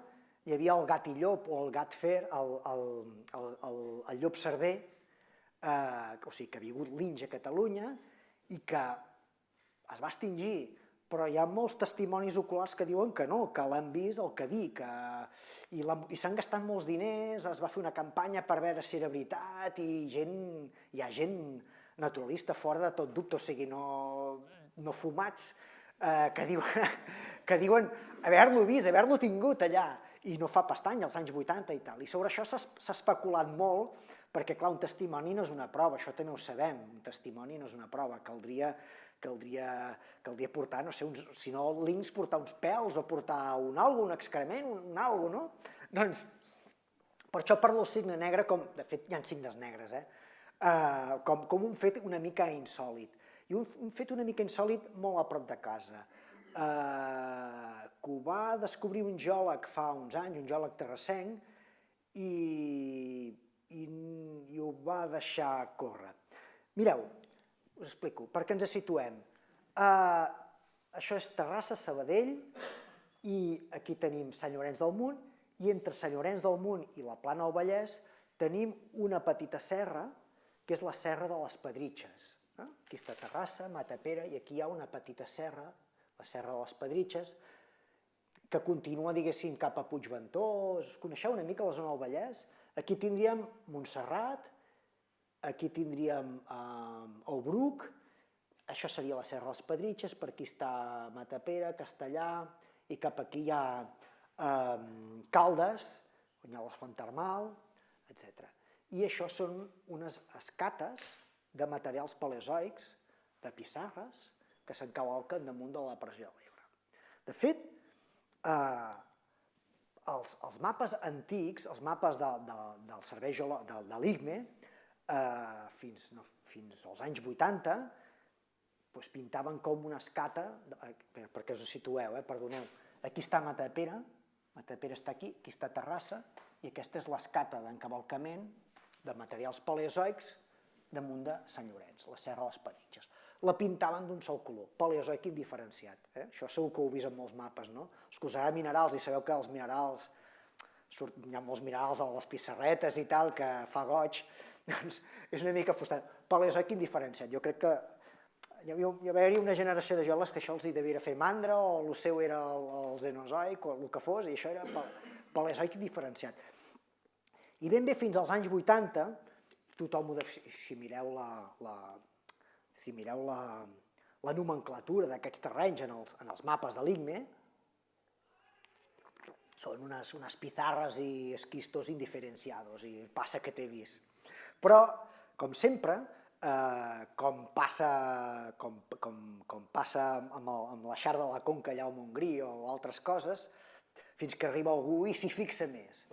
hi havia el gat i llop, o el gat fer, el llop cerver, o sigui, que ha vingut linx a Catalunya i que es va extingir, però hi ha molts testimonis oculars que diuen que no, que l'han vist al Cadí, i s'han gastat molts diners, es va fer una campanya per veure si era veritat, i hi ha gent naturalista fora de tot dubte, o sigui, no fumats, que diuen haver-lo vist, haver-lo tingut allà, i no fa pestany, als anys 80 i tal. I sobre això s'ha especulat molt, perquè, clar, un testimoni no és una prova, això també ho sabem, un testimoni no és una prova, caldria portar, no sé, si no links, portar uns pèls o portar un excrement, un algo, no? Doncs, per això parlo del cigne negre com, de fet, hi ha cignes negres, com un fet una mica insòlid. I un fet una mica insòlid molt a prop de casa, que ho va descobrir un geòleg fa uns anys, un geòleg terrassenc, i ho va deixar córrer. Mireu, us explico, perquè ens situem. Això és Terrassa, Sabadell, i aquí tenim Sant Llorenç del Munt, i entre Sant Llorenç del Munt i la Plana del Vallès tenim una petita serra, que és la Serra de les Pedritxes. Aquí està Terrassa, Matapera, i aquí hi ha una petita serra, la Serra de les Pedritxes, que continua, diguéssim, cap a Puigventós. Coneixeu una mica la zona del Vallès? Aquí tindríem Montserrat, aquí tindríem el Bruc, això seria la Serra de les Pedritxes, per aquí està Matapera, Castellà, i cap aquí hi ha Caldes, on hi ha la Font Termal, etc. I això són unes escates de materials paleozoics, de pissarres, que s'encavalquen damunt de la depressió de l'Ebre. De fet, els mapes antics, els mapes del servei de l'IGME, fins als anys 80, pintaven com una escata, perquè us ho situeu, perdoneu, aquí està Matapera, Matapera està aquí està Terrassa, i aquesta és l'escata d'encavalcament de materials paleozoics damunt de Sant Llorenç, la Serra de les Pedritxes. La pintaven d'un sol color, paleozoic indiferenciat. Això segur que ho heu vist en molts mapes, no? Els que usarà minerals, i sabeu que els minerals, hi ha molts minerals a les pissarretes i tal, que fa goig, doncs és una mica frustrant. Paleozoic indiferenciat, jo crec que hi va haver una generació de geòlegs que això els devia fer mandra, o el seu era el Cenozoic, o el que fos, i això era paleozoic indiferenciat. I ben bé fins als anys 80, tothom, si mireu la nomenclatura d'aquests terrenys en els mapes de l'IGME, Són unes pizarres i esquistos indiferenciados, i passa que t'he vist. Però, com sempre, com passa amb la xarxa de la Conca allà a Montgrí o altres coses, fins que arriba algú i s'hi fixa més.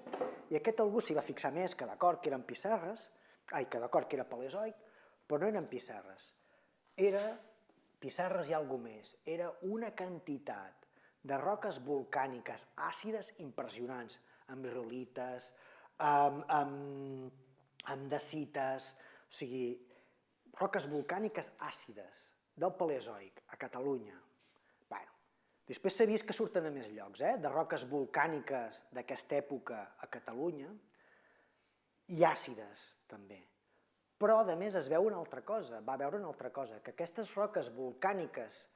I aquest algú s'hi va fixar més, que d'acord que eren pissarres, que d'acord que era paleozoic, però no eren pissarres. Era pissarres i alguna més. Era una quantitat de roques volcàniques àcides impressionants, amb riolites, amb dacites, o sigui, roques volcàniques àcides del Paleozoic a Catalunya. Després s'ha vist que surten a més llocs, de roques volcàniques d'aquesta època a Catalunya i àcides també. Però, a més, es veu una altra cosa, va veure una altra cosa, que aquestes roques volcàniques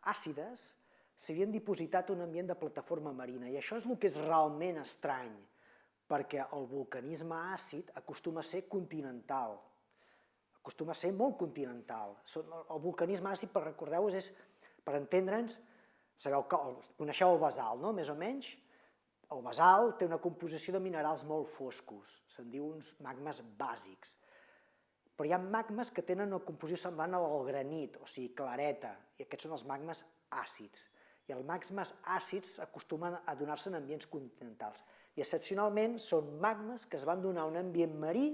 àcides s'havien dipositat en un ambient de plataforma marina, i això és el que és realment estrany, perquè el vulcanisme àcid acostuma a ser continental, acostuma a ser molt continental. El vulcanisme àcid, per recordeu-vos, és, per entendre'ns, coneixeu el basalt, no?, més o menys? El basalt té una composició de minerals molt foscos, se'n diu uns magmes bàsics, però hi ha magmes que tenen una composició semblant al granit, o sigui, clareta, i aquests són els magmes àcids. I els magmes àcids acostumen a donar-se en ambients continentals. I excepcionalment són magmes que es van donar a un ambient marí,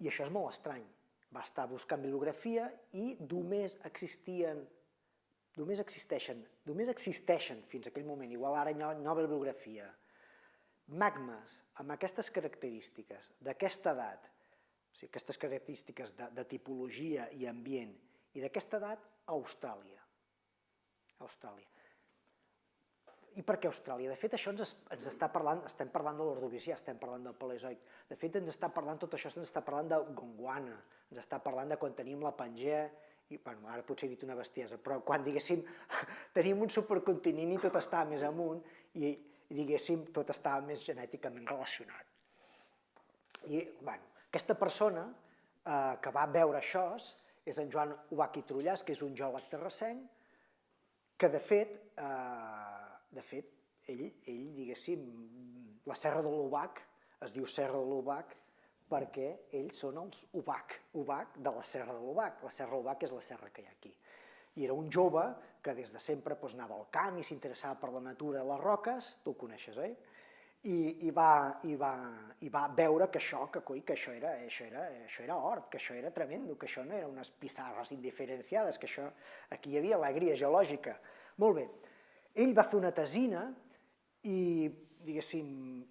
i això és molt estrany. Va estar buscant bibliografia i només existeixen fins a aquell moment, igual ara nova bibliografia, magmes amb aquestes característiques, d'aquesta edat, o sigui, aquestes característiques de tipologia i ambient, i d'aquesta edat a Austràlia. I per què Austràlia? De fet, això estem parlant de l'Ordovicià, estem parlant del Paleozoic. De fet, tot això ens està parlant de Gondwana, ens està parlant de quan tenim la Pangea, i ara potser he dit una bestiesa, però quan, diguéssim, tenim un supercontinent i tot estava més amunt, i, diguéssim, tot estava més genèticament relacionat. I, aquesta persona que va veure això és en Joan Ubach i Trullàs, que és un geòleg terrassenc, que de fet, ell, diguéssim, la Serra de l'Ubach es diu Serra de l'Ubach perquè ells són els Ubach de la Serra de l'Ubach. La Serra de l'Ubach és la serra que hi ha aquí. I era un jove que des de sempre anava al camp i s'interessava per la natura i les roques, tu ho coneixes, oi? I va veure que això era hort, que això era tremendo, que això no eren unes pissarres indiferenciades, que aquí hi havia alegria geològica. Molt bé. Ell va fer una tesina i, diguéssim,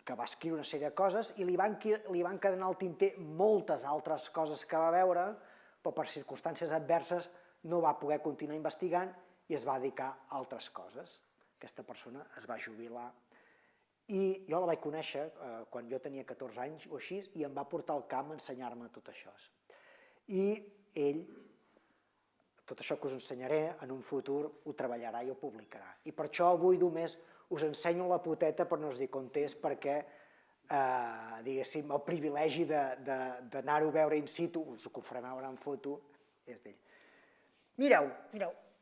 que va escriure una sèrie de coses i li van quedar al tinter moltes altres coses que va veure, però per circumstàncies adverses no va poder continuar investigant i es va dedicar a altres coses. Aquesta persona es va jubilar i jo la vaig conèixer quan jo tenia 14 anys o així i em va portar al camp a ensenyar-me tot això. I ell, tot això que us ensenyaré, en un futur ho treballarà i ho publicarà. I per això avui només us ensenyo la poteta per no us dir contés, perquè, diguéssim, el privilegi d'anar-ho a veure in situ, us ho farem veure en foto, és d'ell. Mireu,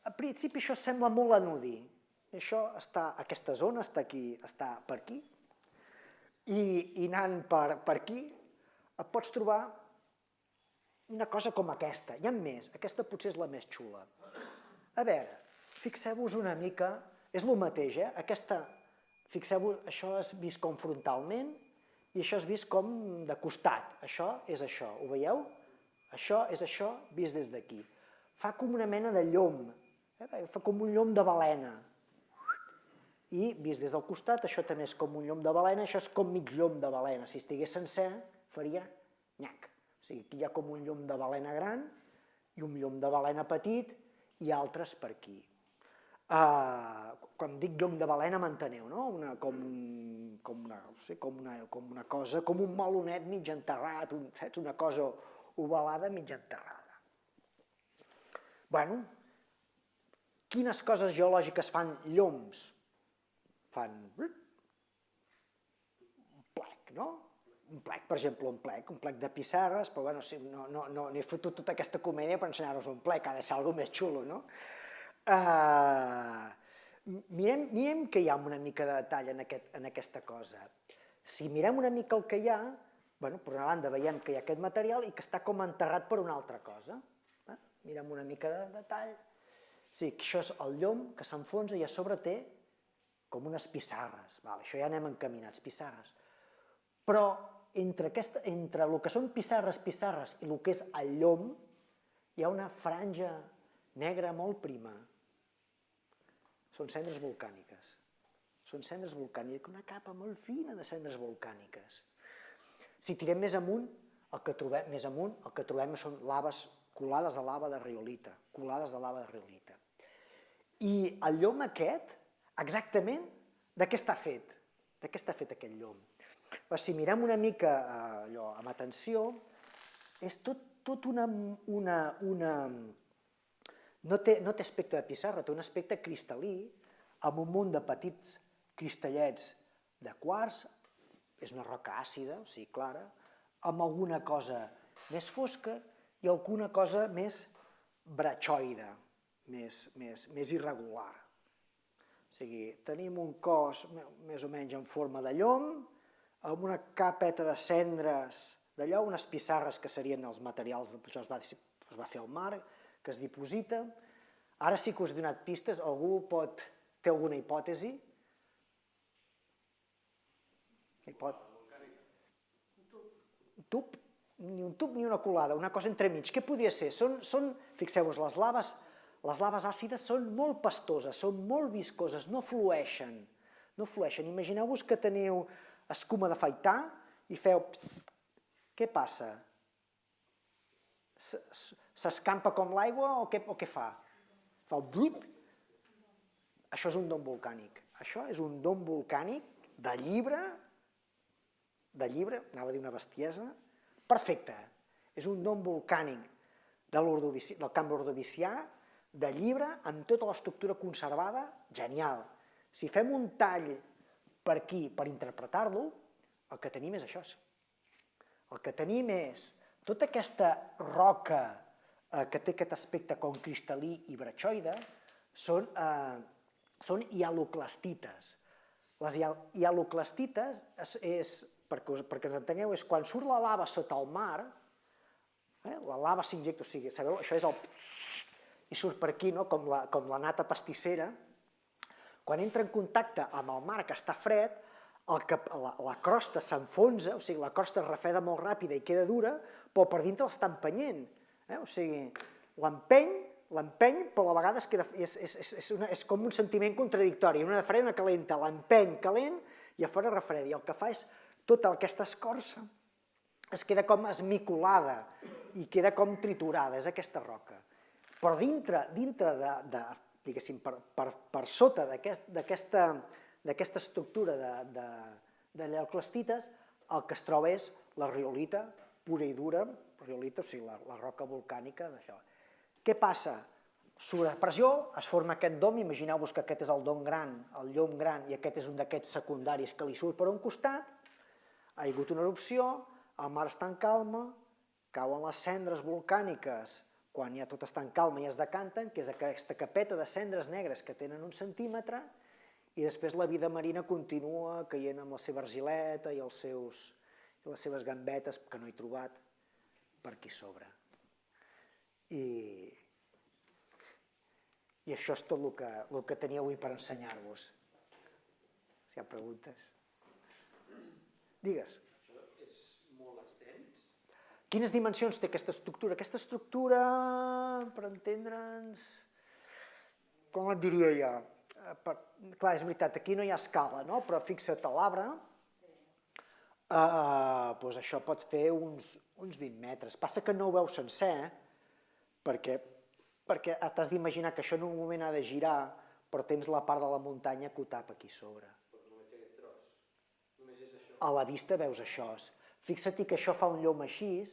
a principi això sembla molt anodí. Aquesta zona està per aquí, i anant per aquí et pots trobar una cosa com aquesta. Hi ha més, aquesta potser és la més xula. A veure, fixeu-vos una mica, és el mateix, fixeu-vos, això és vist com frontalment i això és vist com de costat. Això és això, ho veieu? Això és això vist des d'aquí. Fa com una mena de llom, fa com un llom de balena. I vist des del costat, això també és com un llom de balena, això és com mig llom de balena. Si estigués sencer, faria nyac. O sigui, aquí hi ha com un llom de balena gran i un llom de balena petit i altres per aquí. Quan dic llom de balena m'enteneu, no? Com una cosa, com un melonet mig enterrat, saps? Una cosa ovalada mig enterrada. Bueno, quines coses geològiques fan lloms? Fan un plec, no? Un plec, per exemple, un plec de pissarres, però bueno, no he fotut tota aquesta comèdia per ensenyar-vos un plec, ha de ser alguna més xulo, no? Mirem que hi ha una mica de detall en aquesta cosa. Si mirem una mica el que hi ha, per una banda veiem que hi ha aquest material i que està com enterrat per una altra cosa. Mirem una mica de detall. Sí, això és el llom que s'enfonsa i a sobre té com unes pissarres. Això ja anem encaminats, pissarres. Però entre el que són pissarres i el que és el llom hi ha una franja negra molt prima. Són cendres volcàniques. Són cendres volcàniques, una capa molt fina de cendres volcàniques. Si tirem més amunt, el que trobem són laves colades de lava de riolita, I el llom aquest, exactament, de què està fet? De què està fet aquest llom? Si mirem una mica amb atenció, és tot una... No té aspecte de pissarra, té un aspecte cristal·lí, amb un munt de petits cristallets de quars, és una roca àcida, o sigui, clara, amb alguna cosa més fosca i alguna cosa més brachoide, més irregular. O sigui, tenim un cos més o menys en forma de llom, amb una capeta de cendres d'allò, unes pissarres que serien els materials, això es va fer al mar, que es diposita. Ara sí que us he donat pistes, algú té alguna hipòtesi? Un tub? Ni un tub ni una colada, una cosa entremig. Què podria ser? Fixeu-vos, les laves àcides són molt pastoses, són molt viscoses, no flueixen. Imagineu-vos que teniu escuma d'afaitar i feu... Què passa? S'escampa com l'aigua o què fa? Fa un brup? Això és un dom volcànic. Això és un dom volcànic de llibre, anava a dir una bestiesa, perfecte. És un dom volcànic del camp ordovicià, de llibre, amb tota l'estructura conservada, genial. Si fem un tall per aquí per interpretar-lo, el que tenim és això. El que tenim és tota aquesta roca que té aquest aspecte com cristal·lí i brachoide són hialoclastites. Les hialoclastites, perquè ens entengueu, és quan surt la lava sota el mar, la lava s'injecta, o sigui, sabeu, això és el... i surt per aquí, com la nata pastissera. Quan entra en contacte amb el mar que està fred, la crosta s'enfonsa, o sigui, la crosta es refreda molt ràpida i queda dura, però per dintre l'està empenyent. O sigui, l'empeny, però a vegades és com un sentiment contradictori, una de freda i una calenta, l'empeny calent i a fora refreda. I el que fa és tota aquesta escorça es queda com esmicolada i queda com triturada, és aquesta roca. Però dintre diguéssim, per sota d'aquesta estructura de hialoclastites, el que es troba és la riolita pura i dura, riolita, o sigui, la roca volcànica d'això. Què passa? Sota pressió es forma aquest dom, imagineu-vos que aquest és el dom gran, el llom gran, i aquest és un d'aquests secundaris que li surt per un costat, ha hagut una erupció, el mar està en calma, cauen les cendres volcàniques, quan ja tot està en calma i es decanten, que és aquesta capeta de cendres negres que tenen 1 centímetre, i després la vida marina continua caient amb la seva argileta i les seves gambetes, que no he trobat, per aquí sobre. I això és tot el que tenia avui per ensenyar-vos. Si hi ha preguntes. Digues. Això és molt extens? Quines dimensions té aquesta estructura? Aquesta estructura, per entendre'ns, com et diria jo? Clar, és veritat, aquí no hi ha escala, no? Però fixa't a l'arbre, doncs això pot fer uns 20 metres. Passa que no ho veus sencer, perquè t'has d'imaginar que això en un moment ha de girar, però tens la part de la muntanya que ho tapa aquí sobre. Però només aquest tros? Només és això? A la vista veus això. Fixa't que això fa un llom així,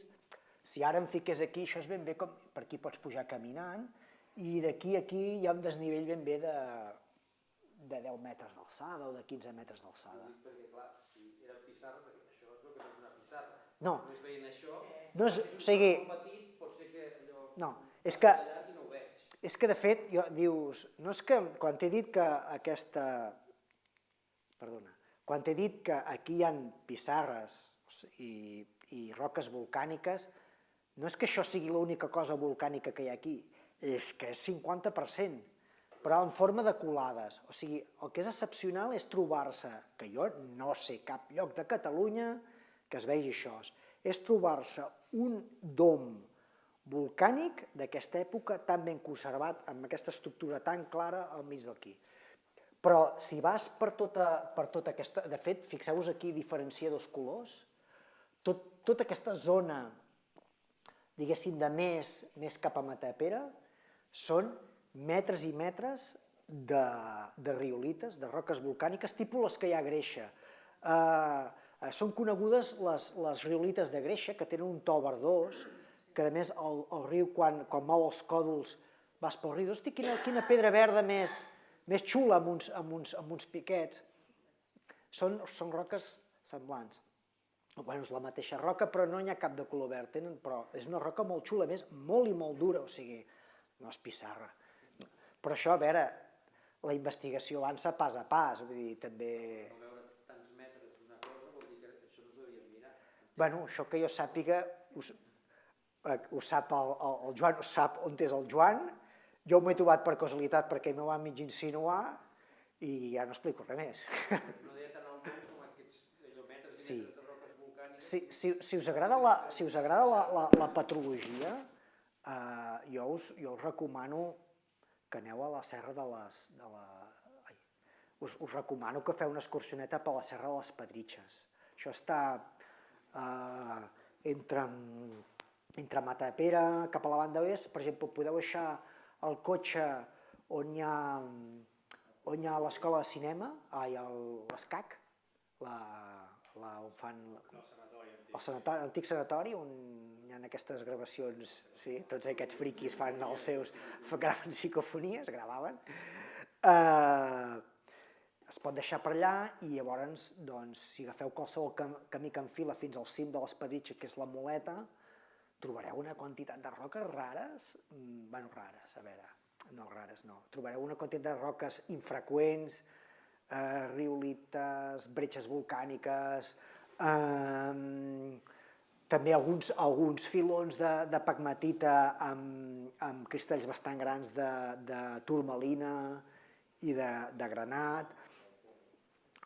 si ara em fiqués aquí, això és ben bé com... Per aquí pots pujar caminant, i d'aquí a aquí hi ha un desnivell ben bé de 10 metres d'alçada o de 15 metres d'alçada. Ho dic perquè, clar, si eren pissarres, això es veu que no és una pissarra. No. Només veient això, No és, o sigui... petit, pot ser que allò... No, és que... I no ho veig. És que, de fet, dius, no és que quan t'he dit que quan t'he dit que aquí hi ha pissarres i roques volcàniques, no és que això sigui l'única cosa volcànica que hi ha aquí, és que és 50%, però en forma de colades. O sigui, el que és excepcional és trobar-se, que jo no sé cap lloc de Catalunya que es vegi això, és trobar-se un dom volcànic d'aquesta època tan ben conservat, amb aquesta estructura tan clara al mig d'aquí. Però si vas per tota aquesta... De fet, fixeu-vos aquí, diferencia dos colors. Tota aquesta zona, diguéssim, de més cap a Matapera, són metres i metres de riolites, de roques volcàniques, tipus les que hi ha a Greixa. Són conegudes les riolites de Greixa, que tenen un to verdós, que a més el riu, quan mou els còdols, vas pel riu, hosti, quina pedra verda més xula amb uns piquets. Són roques semblants. Bueno, és la mateixa roca, però no n'hi ha cap de color verd, però és una roca molt xula, a més, molt i molt dura, o sigui, no és pissarra. Però això, a veure, la investigació avança pas a pas, vull dir, també... No veure tants metres d'una cosa vol dir que això no s'ho devien mirar. Bueno, això que jo sàpiga, ho sap el Joan, sap on és el Joan, jo m'ho he trobat per casualitat perquè m'ho van mig insinuar i ja no explico res més. No deia tant el nom com aquests metres Sí. i metres de roques volcàniques. Si us agrada la petrologia, jo us recomano que aneu a la serra us recomano que feu una excursioneta per la serra de les Pedritxes. Això està entre Matapera, cap a la banda oest. Per exemple, podeu deixar el cotxe on hi ha l'escola de cinema, l'ESCAC, on fan l'antic sanatori, on hi ha aquestes gravacions, sí, tots aquests friquis fan els seus, graven psicofonies, gravaven. Es pot deixar per allà i llavors, si agafeu qualsevol camí que enfila fins al cim de les Pedritxes, que és la Moleta, trobareu una quantitat de roques rares, bueno, rares, a veure, no rares, no, trobareu una quantitat de roques infreqüents, riolites, bretxes volcàniques, també alguns filons de pegmatita amb cristalls bastant grans de turmalina i de granat.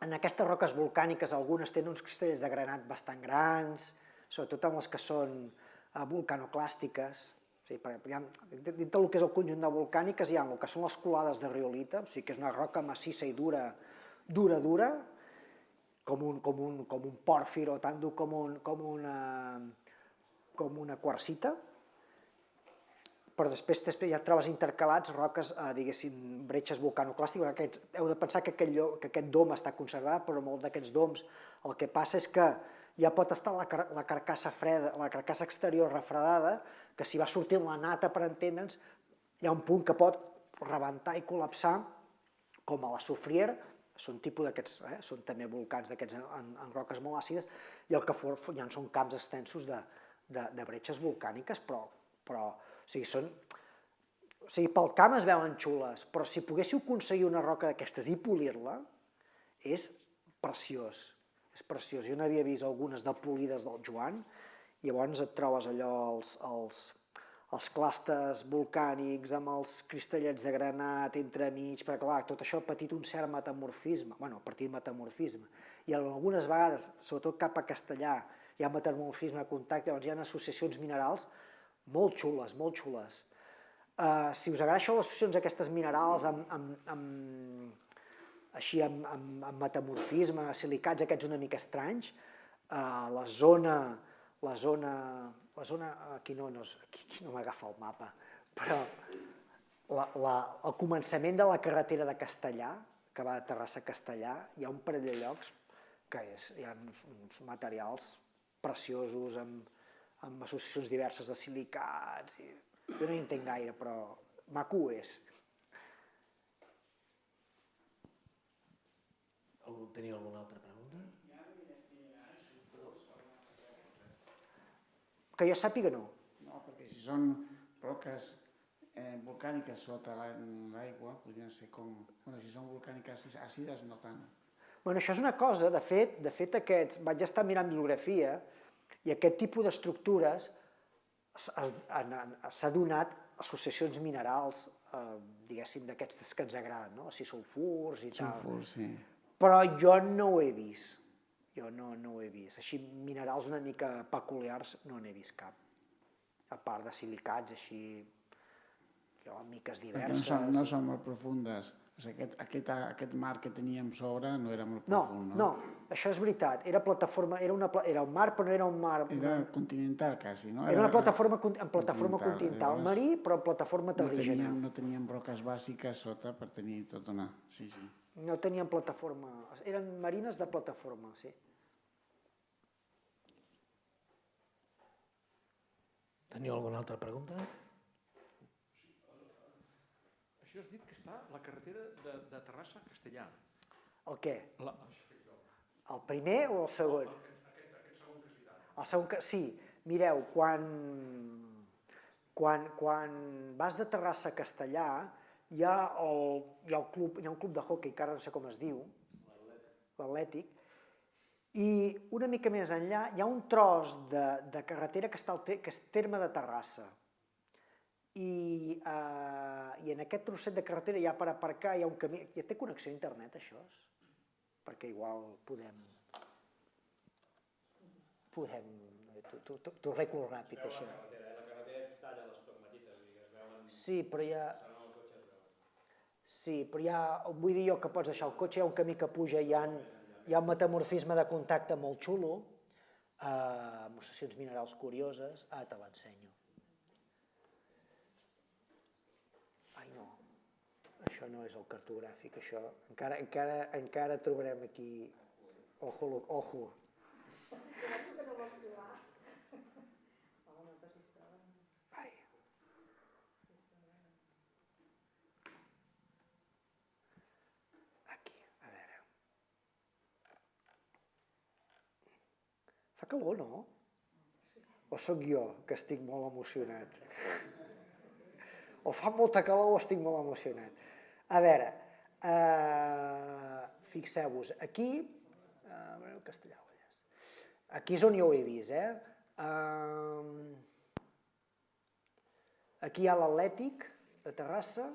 En aquestes roques volcàniques algunes tenen uns cristalls de granat bastant grans, sobretot amb les que són vulcanoclàstiques. Dintre del que és el conjunt de volcàniques hi ha el que són les colades de riolita, o sigui que és una roca massissa i dura, com un pòrfir o tan dur com una quarsita, però després ja trobes intercalats roques, diguéssim, bretxes vulcanoclàstiques. Heu de pensar que aquest dom està conservat, però molt d'aquests doms el que passa és que ja pot estar la carcassa freda, la carcassa exterior refredada, que si va sortint la nata, per entendre'ns, hi ha un punt que pot rebentar i col·lapsar, com a la Soufrière, són tipus d'aquests, són també volcans d'aquests en roques molt àcides, i el que ja són camps extensos de bretxes volcàniques, però o sigui, pel camp es veuen xules, però si poguéssiu aconseguir una roca d'aquestes i polir-la, és preciós, és preciós. Jo n'havia vist algunes de polides del Joan, i llavors et trobes allò, els clàsters volcànics amb els cristallets de granat entremig, perquè clar, tot això ha patit un cert metamorfisme, bueno, petit metamorfisme, i algunes vegades, sobretot cap a Castellà, hi ha metamorfisme de contacte, llavors hi ha associacions minerals molt xules, molt xules. Si us agrada això, les associacions d'aquestes minerals així amb metamorfisme, silicats aquests una mica estranys, la zona, aquí no m'agafa el mapa, però al començament de la carretera de Castellà, que va de Terrassa a Castellà, hi ha un parell de llocs que hi ha uns materials preciosos amb associacions diverses de silicats. Jo no hi entenc gaire, però maco és. Teniu alguna altra pregunta? Que jo sàpiga no. No, perquè si són roques volcàniques sota l'aigua, podrien ser com... Bueno, si són volcàniques àcides, no tant. Bueno, això és una cosa, de fet vaig estar mirant bibliografia i aquest tipus d'estructures s'ha donat associacions minerals, diguéssim, d'aquestes que ens agraden, no? Si sulfurs i tal. Sulfurs, sí. Però jo no ho he vist. Jo no ho he vist. Així, minerals una mica peculiars no n'he vist cap. A part de silicats, així, miques diverses. No són molt profundes. O sigui, aquest mar que teníem sobre no era molt profund, no? No, això és veritat. Era plataforma, era el mar, però no era un mar... Era continental, quasi, no? Era una plataforma continental marí, però en plataforma terrígena. No teníem roques bàsiques sota per tenir tot una... Sí. No tenien plataforma, eren marines de plataforma, sí. Teniu alguna altra pregunta? Això has dit que està la carretera de Terrassa a Castellà. El què? El primer o el segon? Aquest segon que has citat. El segon que... Sí, mireu, quan vas de Terrassa a Castellà hi ha un club de hoquei, que ara no sé com es diu, l'Atlètic, i una mica més enllà hi ha un tros de carretera que és terme de Terrassa. I en aquest trosset de carretera ja per aparcar hi ha un camí... Ja té connexió a internet, això? Perquè igual podem... T'ho arreglo ràpid, això. La carretera talla les pegmatites i es veuen... Sí, però hi ha... Sí, però hi ha... Vull dir jo que pots deixar el cotxe, hi ha un camí que puja, hi ha un metamorfisme de contacte molt xulo, amb associacions minerals curioses. Ara te l'ensenyo. Ai, no. Això no és el cartogràfic, això. Encara trobarem aquí... Ojo. Ai. Aquí, a veure. Fa calor, no? O sóc jo, que estic molt emocionat? O fa molta calor o estic molt emocionat? A veure, fixeu-vos, aquí... Castellà, aquí és on jo ho he vist, Aquí hi ha l'Atlètic de Terrassa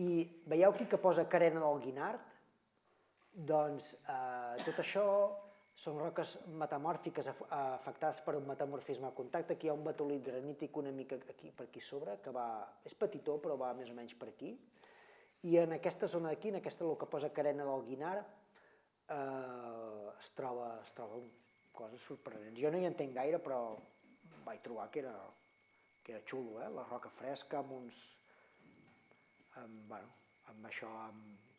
i veieu aquí que posa Carena del Guinard? Doncs tot això són roques metamòrfiques afectades per un metamorfisme a contacte. Aquí hi ha un batolit granític una mica per aquí sobre, que és petitó però va més o menys per aquí. I en aquesta zona d'aquí, en aquesta el que posa Carena del Guinard, es troba coses sorprenents. Jo no hi entenc gaire, però vaig trobar que era xulo, la roca fresca amb uns... amb això,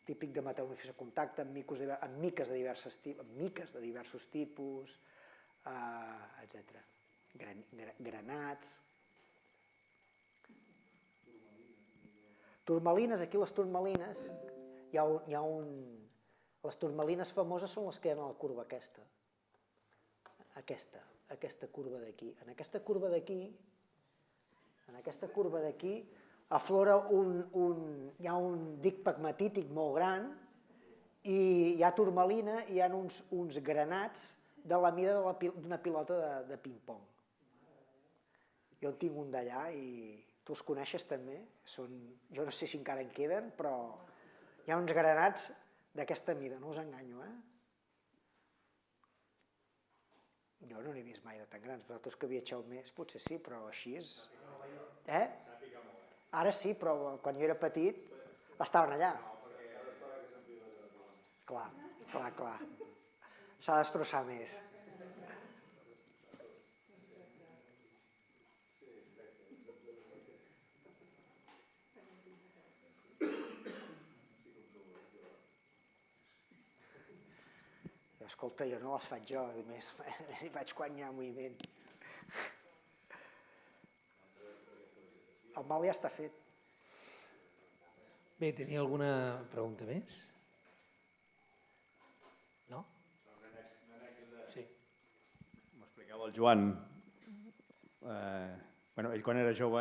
típic de metamorfisme a contacte, amb miques de diversos tipus, etc. Granats. Turmalines, aquí les turmalines, hi ha un... Les turmalines famoses són les que hi ha a la curva aquesta. Aquesta curva d'aquí. En aquesta curva d'aquí aflora hi ha un dic pegmatític molt gran i hi ha turmalina i hi ha uns granats de la mida d'una pilota de ping-pong. Jo en tinc un d'allà i tu els coneixes també. Jo no sé si encara en queden, però hi ha uns granats d'aquesta mida, no us enganyo, Jo no n'he vist mai de tan grans, vosaltres que viatgeu més potser sí, però així és... Ara sí, però quan jo era petit estaven allà. Clar. S'ha d'estrossar més. Escolta, jo no les faig jo, més hi vaig quan hi ha moviment. El mal ja està fet. Bé, teniu alguna pregunta més? No? Sí. M'explicava el Joan, Bueno, ell quan era jove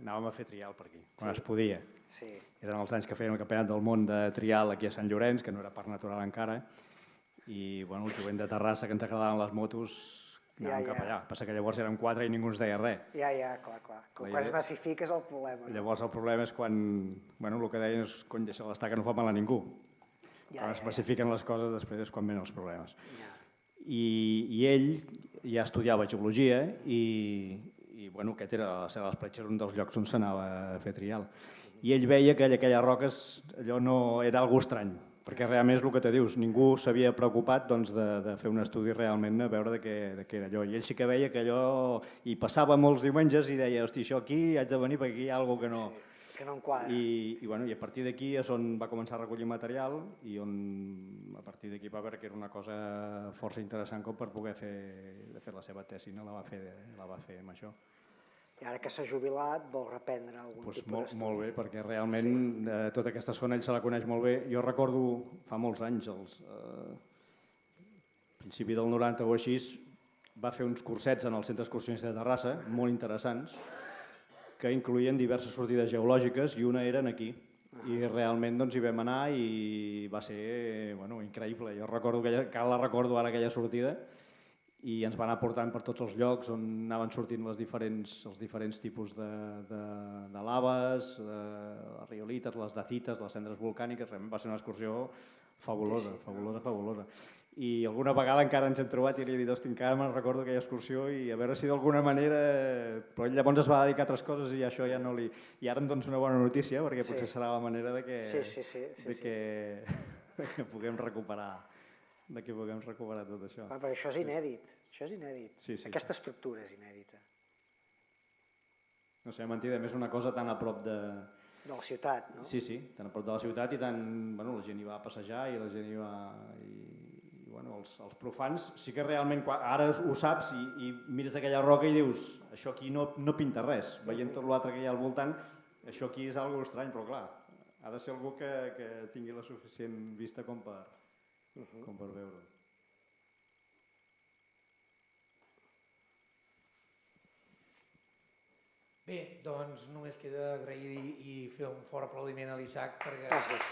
anàvem a fer trial per aquí, quan es podia. Sí. Eren els anys que feien el campionat del món de trial aquí a Sant Llorenç, que no era parc natural encara, i bueno, el jovent de Terrassa, que ens agradaven les motos, anàvem cap allà. Passa que llavors érem 4 i ningú ens deia res. Ja, clar. Quan es massifica és el problema. No? Llavors el problema és quan, bueno, el que deien és quan deixa l'estar que no fa mal a ningú. Quan es massifiquen les coses després és quan venen els problemes. I ell ja estudiava geologia i bueno, aquest era la Serra dels Pretxers, un dels llocs on s'anava a fer trial. I ell veia que aquelles roques, allò no era algú estrany, perquè realment és el que te dius, ningú s'havia preocupat doncs, de fer un estudi realment a veure de què era allò. I ell sí que veia que allò hi passava molts diumenges i deia, hosti, això aquí haig de venir perquè aquí hi ha alguna cosa que no... Sí, que no enquadra. I a partir d'aquí és on va començar a recollir material i on a partir d'aquí va veure que era una cosa força interessant com per poder fer la seva tesi, no? La va fer amb això. I ara que s'ha jubilat vol reprendre algun tipus d'estudi. Molt bé, perquè realment tota aquesta zona ell se la coneix molt bé. Jo recordo fa molts anys, al principi del 90 o així, va fer uns cursets en el Centre Excursionista de Terrassa, molt interessants, que incloïen diverses sortides geològiques i una eren aquí. I realment hi vam anar i va ser increïble. Jo recordo la recordo ara aquella sortida i ens van anar portant per tots els llocs on anaven sortint els diferents tipus de laves, les riolites, les dacites, les cendres volcàniques. Realment va ser una excursió fabulosa, fabulosa. I alguna vegada encara ens hem trobat i li he dit, hosti, encara me'n recordo aquella excursió i a veure si d'alguna manera... Però ell llavors es va dedicar a altres coses i això ja no li... I ara em dones una bona notícia perquè potser serà la manera de que puguem recuperar tot això. Perquè això és inèdit, Sí. Aquesta estructura és inèdita. No sé, mentida, a més una cosa tan a prop de la ciutat, no? Sí, tan a prop de la ciutat i tan... la gent hi va a passejar i la gent hi va... Els profans sí que realment, ara ho saps i mires aquella roca i dius això aquí no pinta res, veient tot l'altre que hi ha al voltant, això aquí és algo estrany, però clar, ha de ser algú que tingui la suficient vista com per veure-ho. Bé, doncs només queda agrair i fer un fort aplaudiment a l'Isaac perquè... Gràcies.